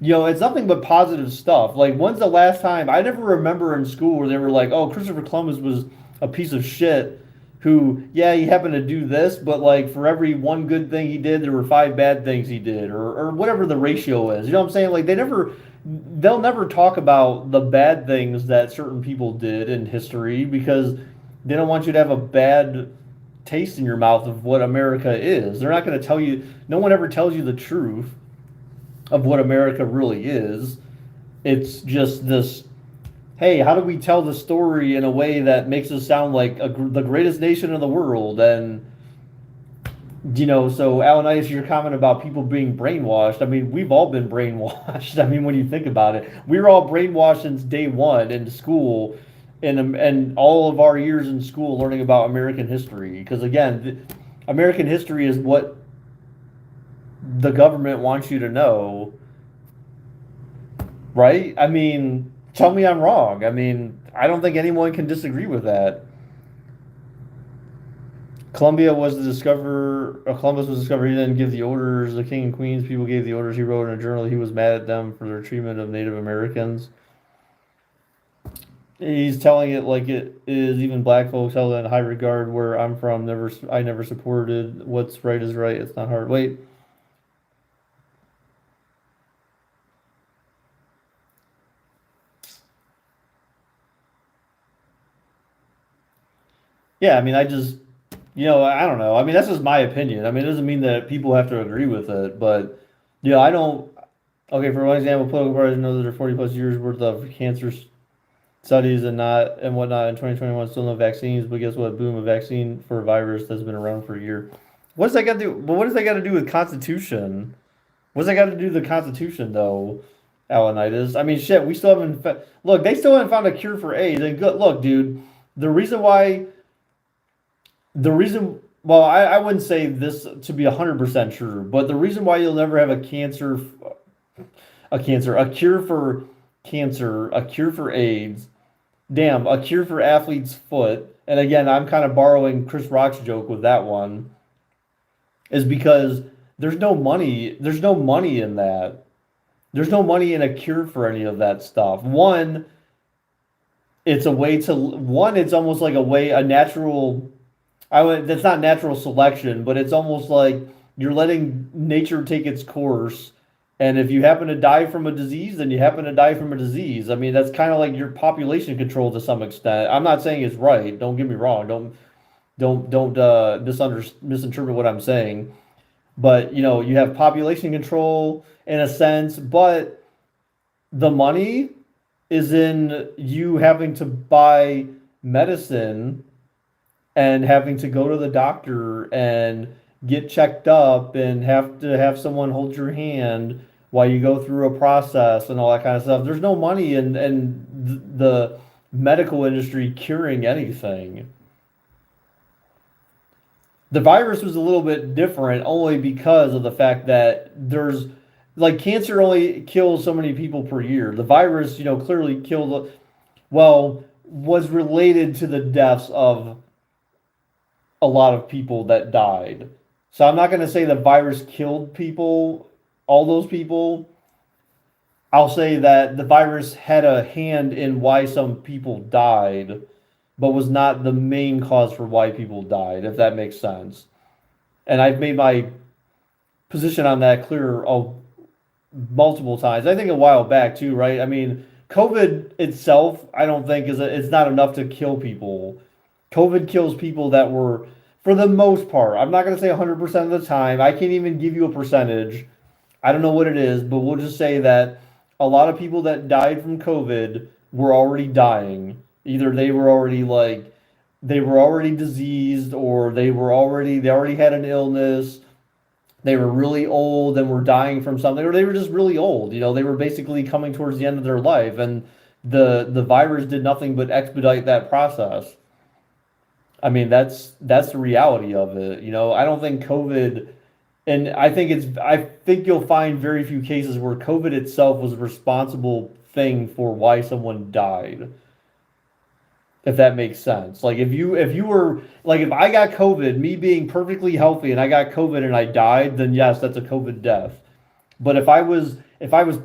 S1: it's nothing but positive stuff. Like, when's the last time? I never remember in school where they were like, "Oh, Christopher Columbus was a piece of shit who, yeah, he happened to do this, but like for every one good thing he did, there were five bad things he did, or whatever the ratio is." You know what I'm saying? Like, they'll never talk about the bad things that certain people did in history because they don't want you to have a bad taste in your mouth of what America is. They're not going to tell you. No one ever tells you the truth of what America really is. It's just this, hey, how do we tell the story in a way that makes us sound like the greatest nation in the world? And, so Alan, I your comment about people being brainwashed. I mean, we've all been brainwashed. I mean, when you think about it, we were all brainwashed since day one in school, and all of our years in school learning about American history. Because again, American history is what the government wants you to know, right? I mean, tell me I'm wrong. I mean, I don't think anyone can disagree with that. Columbus was discovered. He didn't give the orders. The king and queen's people gave the orders. He wrote in a journal he was mad at them for their treatment of Native Americans. He's telling it like it is. Even black folks held it in high regard. Where I'm from, I never supported what's right is right. It's not hard. Wait, yeah. I mean, I don't know. I mean, that's just my opinion. I mean, it doesn't mean that people have to agree with it, but I don't. Okay, for one example, political parties know that there are 40 plus years worth of studies and whatnot. In 2021, still no vaccines, but guess what? Boom, a vaccine for a virus that's been around for a year. What's that got to do? But what does that got to do with Constitution? What's that got to do with the Constitution, though? Alanitis. I mean, shit. We still haven't. Look, they still haven't found a cure for AIDS. And good. Look, dude. The reason why. The reason. Well, I wouldn't say this to be 100% true, but the reason why you'll never have a cure for cancer, a cure for AIDS, damn, a cure for athlete's foot. And again, I'm kind of borrowing Chris Rock's joke with that one, is because there's no money in that. There's no money in a cure for any of that stuff. It's almost like a natural, that's not natural selection, but it's almost like you're letting nature take its course. And if you happen to die from a disease, then you happen to die from a disease. I mean, that's kind of like your population control to some extent. I'm not saying it's right. Don't get me wrong. Don't misinterpret what I'm saying. But you have population control in a sense, but the money is in you having to buy medicine and having to go to the doctor and get checked up and have to have someone hold your hand while you go through a process and all that kind of stuff. There's no money in the medical industry curing anything. The virus was a little bit different only because of the fact that there's like cancer only kills so many people per year. The virus, clearly was related to the deaths of a lot of people that died. So I'm not going to say the virus killed people, all those people. I'll say that the virus had a hand in why some people died, but was not the main cause for why people died, if that makes sense. And I've made my position on that clear multiple times. I think a while back too, right? I mean, COVID itself, I don't think it's not enough to kill people. COVID kills people that were, for the most part, I'm not going to say 100% of the time. I can't even give you a percentage. I don't know what it is, but we'll just say that a lot of people that died from COVID were already dying. Either they were already diseased, or they already had an illness. They were really old and were dying from something, or they were just really old. They were basically coming towards the end of their life. And The virus did nothing but expedite that process. I mean, that's the reality of it. I don't think COVID, and I think you'll find very few cases where COVID itself was a responsible thing for why someone died, if that makes sense. Like if you were like if I got COVID, me being perfectly healthy and I got COVID and I died, then yes, that's a COVID death. But if I was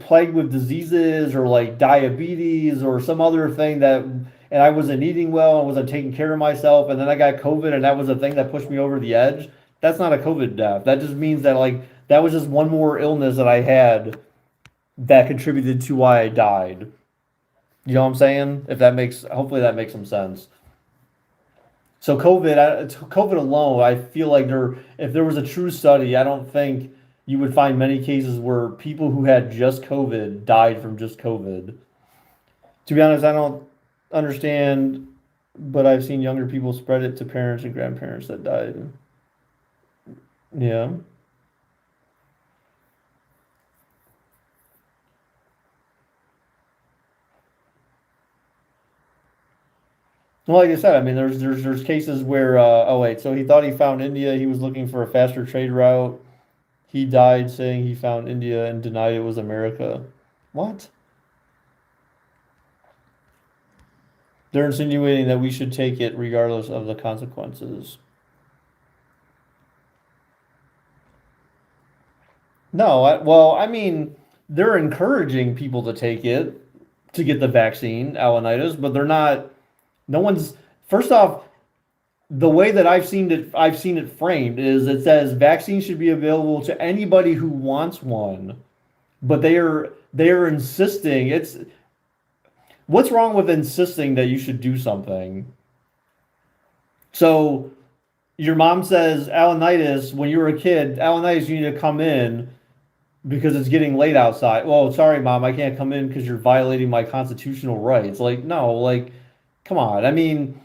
S1: plagued with diseases or like diabetes or some other thing and I wasn't eating well and wasn't taking care of myself and then I got COVID and that was the thing that pushed me over the edge, that's not a COVID death. That just means that like that was just one more illness that I had that contributed to why I died. You know what I'm saying? If that makes hopefully that makes some sense. So COVID alone, I feel like if there was a true study, I don't think you would find many cases where people who had just COVID died from just COVID. To be honest, I don't understand, but I've seen younger people spread it to parents and grandparents that died. Yeah. Well, like I said, I mean, there's cases where oh wait, so he thought he found India. He was looking for a faster trade route. He died saying he found India and denied it was America. What? They're insinuating that we should take it regardless of the consequences. No, well, I mean, they're encouraging people to take it to get the vaccine, Alanitis, but they're not. No one's. First off, the way that I've seen it framed is it says vaccine should be available to anybody who wants one, but they are insisting. What's wrong with insisting that you should do something? So your mom says, Alanitis, when you were a kid, Alanitis, you need to come in because it's getting late outside. Well, sorry, mom, I can't come in because you're violating my constitutional rights. Like, no, like, come on. I mean,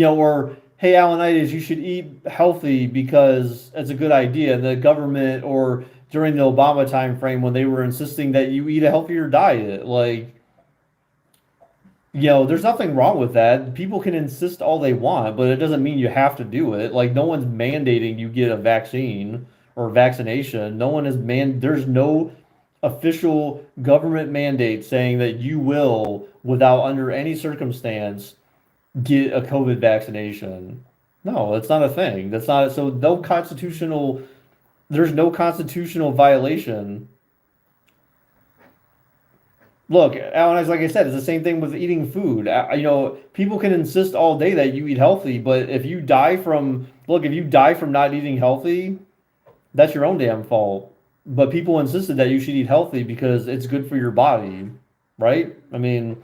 S1: or hey, Alanitis, you should eat healthy because it's a good idea. The government or during the Obama time frame when they were insisting that you eat a healthier diet, like, there's nothing wrong with that. People can insist all they want, but it doesn't mean you have to do it. Like no one's mandating you get a vaccine or vaccination. There's no official government mandate saying that you will, without under any circumstance, get a COVID vaccination. No, that's not a thing. That's not so there's no constitutional violation. Look, Alan, as like I said, it's the same thing with eating food. People can insist all day that you eat healthy, but if you die from not eating healthy, that's your own damn fault. But people insisted that you should eat healthy because it's good for your body, right? I mean,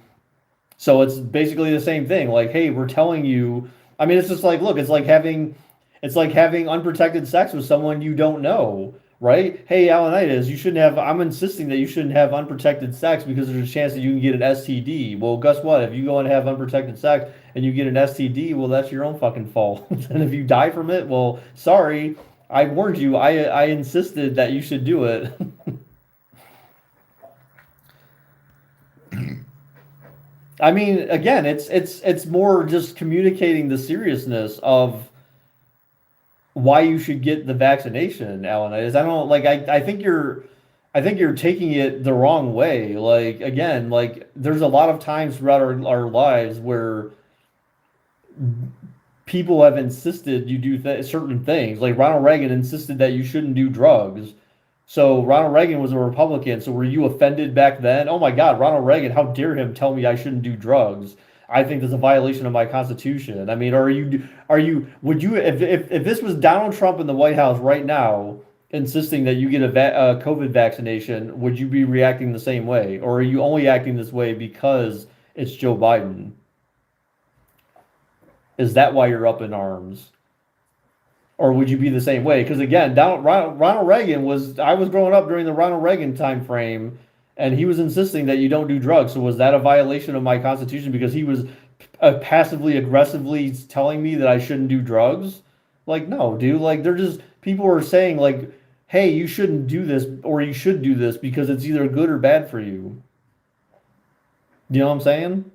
S1: so it's basically the same thing. Like, hey, we're telling you. I mean, it's just like, look, it's like having unprotected sex with someone you don't know, right? Hey, Alanitis, you shouldn't have. I'm insisting that you shouldn't have unprotected sex because there's a chance that you can get an STD. Well, guess what? If you go and have unprotected sex and you get an STD, well, that's your own fucking fault. And if you die from it, well, sorry, I warned you. I insisted that you should do it. I mean, again, it's more just communicating the seriousness of why you should get the vaccination, Alan. Is I don't like I think you're taking it the wrong way. Like again, like there's a lot of times throughout our lives where people have insisted you do certain things. Like Ronald Reagan insisted that you shouldn't do drugs. So Ronald Reagan was a Republican. So were you offended back then? Oh my God, Ronald Reagan, how dare him tell me I shouldn't do drugs? I think that's a violation of my constitution. I mean, would you, if this was Donald Trump in the White House right now, insisting that you get a COVID vaccination, would you be reacting the same way? Or are you only acting this way because it's Joe Biden? Is that why you're up in arms? Or would you be the same way? Because again, Ronald Reagan I was growing up during the Ronald Reagan time frame, and he was insisting that you don't do drugs. So was that a violation of my constitution because he was passively aggressively telling me that I shouldn't do drugs? Like, no, dude. Like, they're just people are saying like, hey, you shouldn't do this or you should do this because it's either good or bad for you. You know what I'm saying?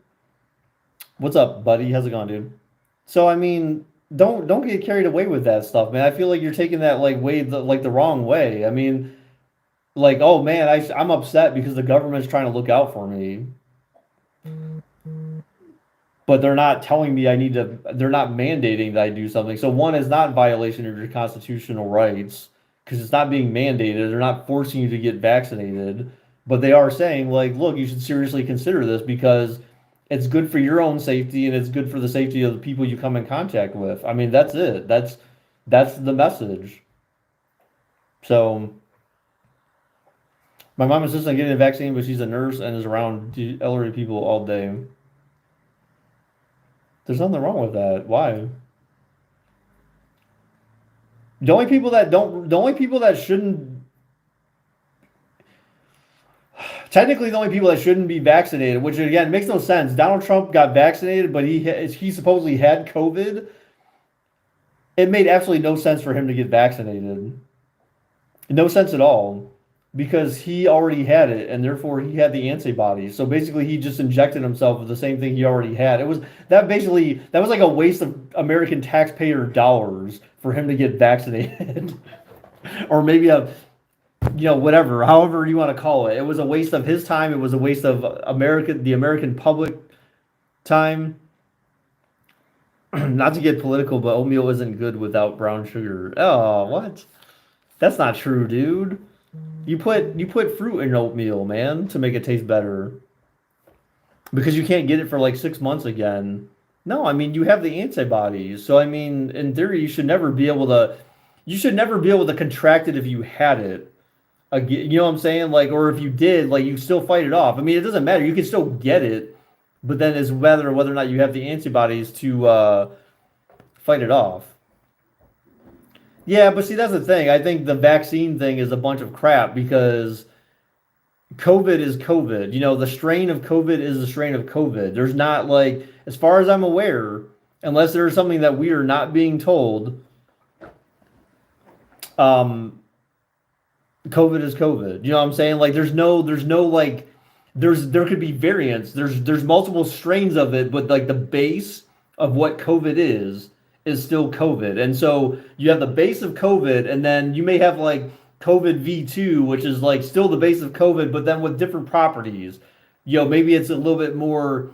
S1: What's up, buddy? How's it going, dude? So I mean, don't get carried away with that stuff, man. I feel like you're taking that like the wrong way. I mean, like, oh man, I'm upset because the government's trying to look out for me, but they're not telling me I need to. They're not mandating that I do something. So one is not in violation of your constitutional rights because it's not being mandated. They're not forcing you to get vaccinated, but they are saying like, look, you should seriously consider this because it's good for your own safety and it's good for the safety of the people you come in contact with. I mean, that's it. That's the message. So my mom insists on getting a vaccine, but she's a nurse and is around elderly people all day. There's nothing wrong with that. Why? The only people that shouldn't, technically the only people that shouldn't be vaccinated, which again makes no sense. Donald Trump got vaccinated, but he supposedly had COVID. It made absolutely no sense for him to get vaccinated. No sense at all. Because he already had it and therefore he had the antibodies. So basically he just injected himself with the same thing he already had. That was like a waste of American taxpayer dollars for him to get vaccinated. Or maybe whatever, however you want to call it. It was a waste of his time, it was a waste of the American public time. Not to get political, but oatmeal isn't good without brown sugar. Oh, what? That's not true, dude. You put fruit in oatmeal, man, to make it taste better. Because you can't get it for like 6 months again. No, I mean you have the antibodies. So I mean, in theory, you should never be able to contract it if you had it. Again, you know what I'm saying? Like, or if you did, like you still fight it off. I mean, it doesn't matter. You can still get it, but then it's whether or not you have the antibodies to fight it off. Yeah, but see, that's the thing. I think the vaccine thing is a bunch of crap because COVID is COVID. You know, the strain of COVID is the strain of COVID. There's not like, as far as I'm aware, unless there's something that we are not being told, um, COVID is COVID. You know what I'm saying? Like, there's no like, there could be variants. There's multiple strains of it, but like the base of what COVID is still COVID. And so you have the base of COVID, and then you may have like COVID V2, which is like still the base of COVID, but then with different properties. You know, maybe it's a little bit more,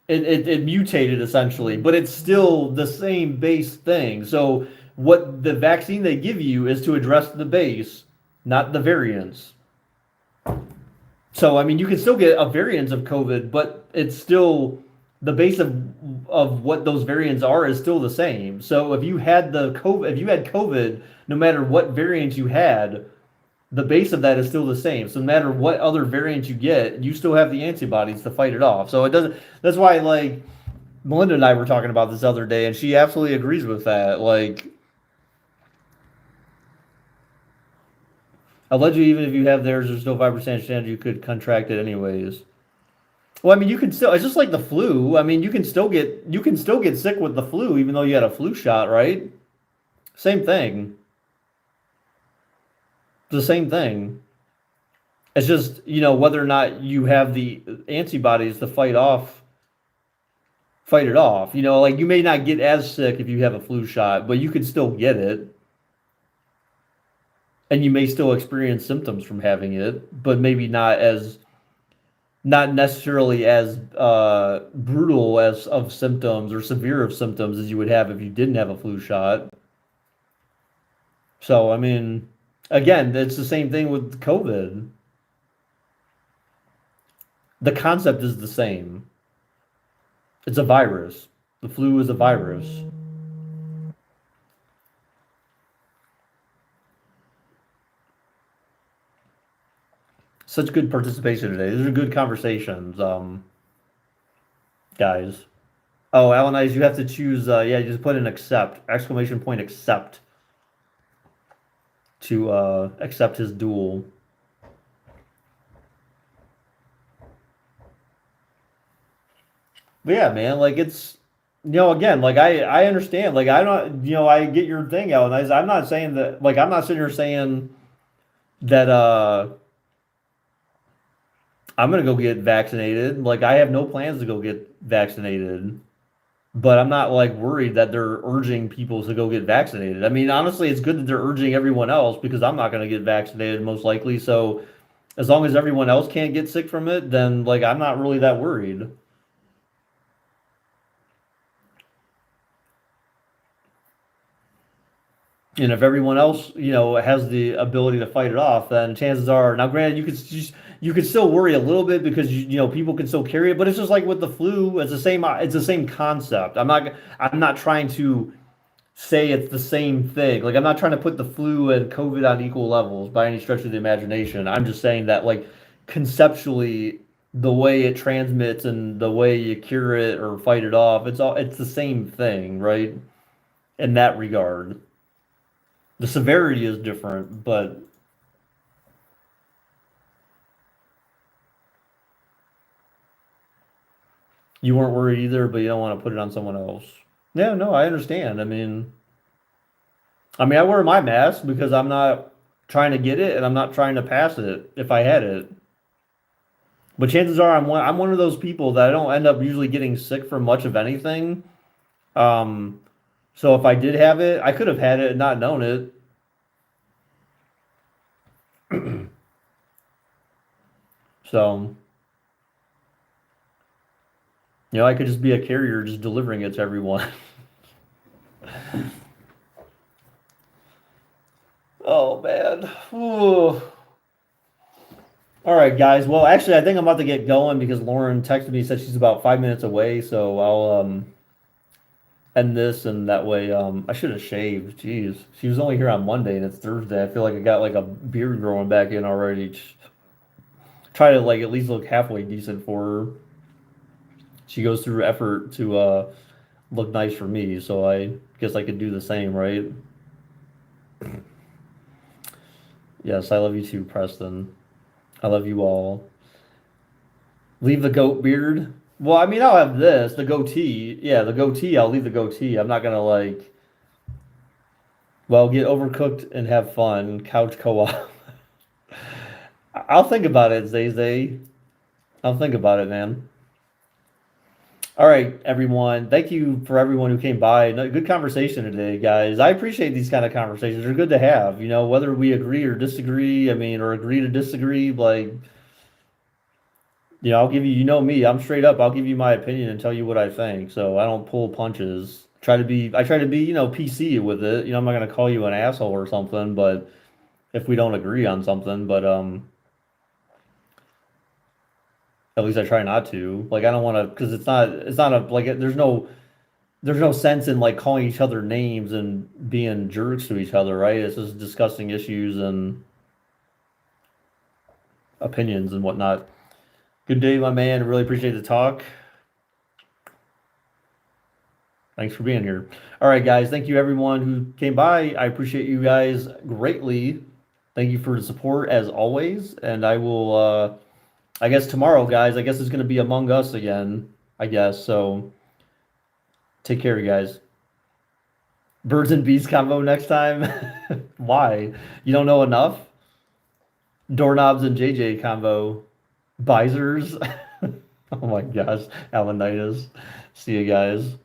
S1: it mutated essentially, but it's still the same base thing. So what the vaccine they give you is to address the base, not the variants. So I mean, you can still get a variant of COVID, but it's still the base of what those variants are is still the same. So if you had COVID, no matter what variant you had, the base of that is still the same. So no matter what other variant you get, you still have the antibodies to fight it off. So it doesn't. That's why like Melinda and I were talking about this other day, and she absolutely agrees with that. Like allegedly, even if you have theirs, there's no 5% chance you could contract it anyways. Well, I mean, you can still. It's just like the flu. I mean, you can still get sick with the flu, even though you had a flu shot, right? Same thing. It's the same thing. It's just whether or not you have the antibodies to fight it off. You know, like you may not get as sick if you have a flu shot, but you could still get it, and you may still experience symptoms from having it, but maybe not necessarily as brutal as of symptoms or severe of symptoms as you would have if you didn't have a flu shot. So, I mean, again, it's the same thing with COVID. The concept is the same. It's a virus. The flu is a virus. Such good participation today. These are good conversations, guys. Oh, Alan, you have to choose. Yeah, you just put an accept exclamation point accept to accept his duel. But yeah, man, like it's again, like I understand, like I don't, I get your thing, Alan. I'm not saying that, like I'm not sitting here saying that I'm gonna go get vaccinated. Like I have no plans to go get vaccinated, but I'm not like worried that they're urging people to go get vaccinated. I mean, honestly, it's good that they're urging everyone else because I'm not gonna get vaccinated most likely. So as long as everyone else can't get sick from it, then like I'm not really that worried. And if everyone else, has the ability to fight it off, then chances are, now granted, you could still worry a little bit because people can still carry it, but it's just like with the flu, it's the same concept. I'm not trying to say it's the same thing. Like I'm not trying to put the flu and COVID on equal levels by any stretch of the imagination. I'm just saying that like conceptually the way it transmits and the way you cure it or fight it off, it's the same thing, right? In that regard. The severity is different, but you weren't worried either, but you don't want to put it on someone else. Yeah, no, I understand. I mean, I wear my mask because I'm not trying to get it and I'm not trying to pass it if I had it. But chances are I'm one of those people that I don't end up usually getting sick from much of anything. Um, so if I did have it, I could have had it and not known it. So, I could just be a carrier just delivering it to everyone. Oh man. Ooh. All right, guys. Well, actually, I think I'm about to get going because Lauren texted me said she's about 5 minutes away, so I'll end this and that way I should have shaved. Jeez. She was only here on Monday and it's Thursday. I feel like I got like a beard growing back in already. Try to like at least look halfway decent for her. She goes through effort to look nice for me, so I guess I could do the same, right? Yes, I love you too, Preston. I love you all. Leave the goat beard. Well, I mean, I'll have this, the goatee. Yeah, the goatee, I'll leave the goatee. I'm not gonna like, well, get overcooked and have fun. Couch co-op. I'll think about it, Zay Zay. I'll think about it, man. All right, everyone. Thank you for everyone who came by. Good conversation today, guys. I appreciate these kind of conversations. They're good to have, whether we agree or disagree. I mean, or agree to disagree. Like, I'll give you, me, I'm straight up. I'll give you my opinion and tell you what I think. So I don't pull punches. I try to be, PC with it. I'm not gonna call you an asshole or something, but if we don't agree on something, but at least I try not to. Like I don't want to, because it's not a like there's no sense in like calling each other names and being jerks to each other, right? It's just discussing issues and opinions and whatnot. Good day, my man. Really appreciate the talk. Thanks for being here. All right, guys. Thank you, everyone who came by. I appreciate you guys greatly. Thank you for the support as always. And I will, I guess tomorrow, guys, I guess it's going to be Among Us again, I guess. So take care, you guys. Birds and bees combo next time. Why? You don't know enough? Doorknobs and JJ combo. Bisers. Oh my gosh. Alanitis. See you guys.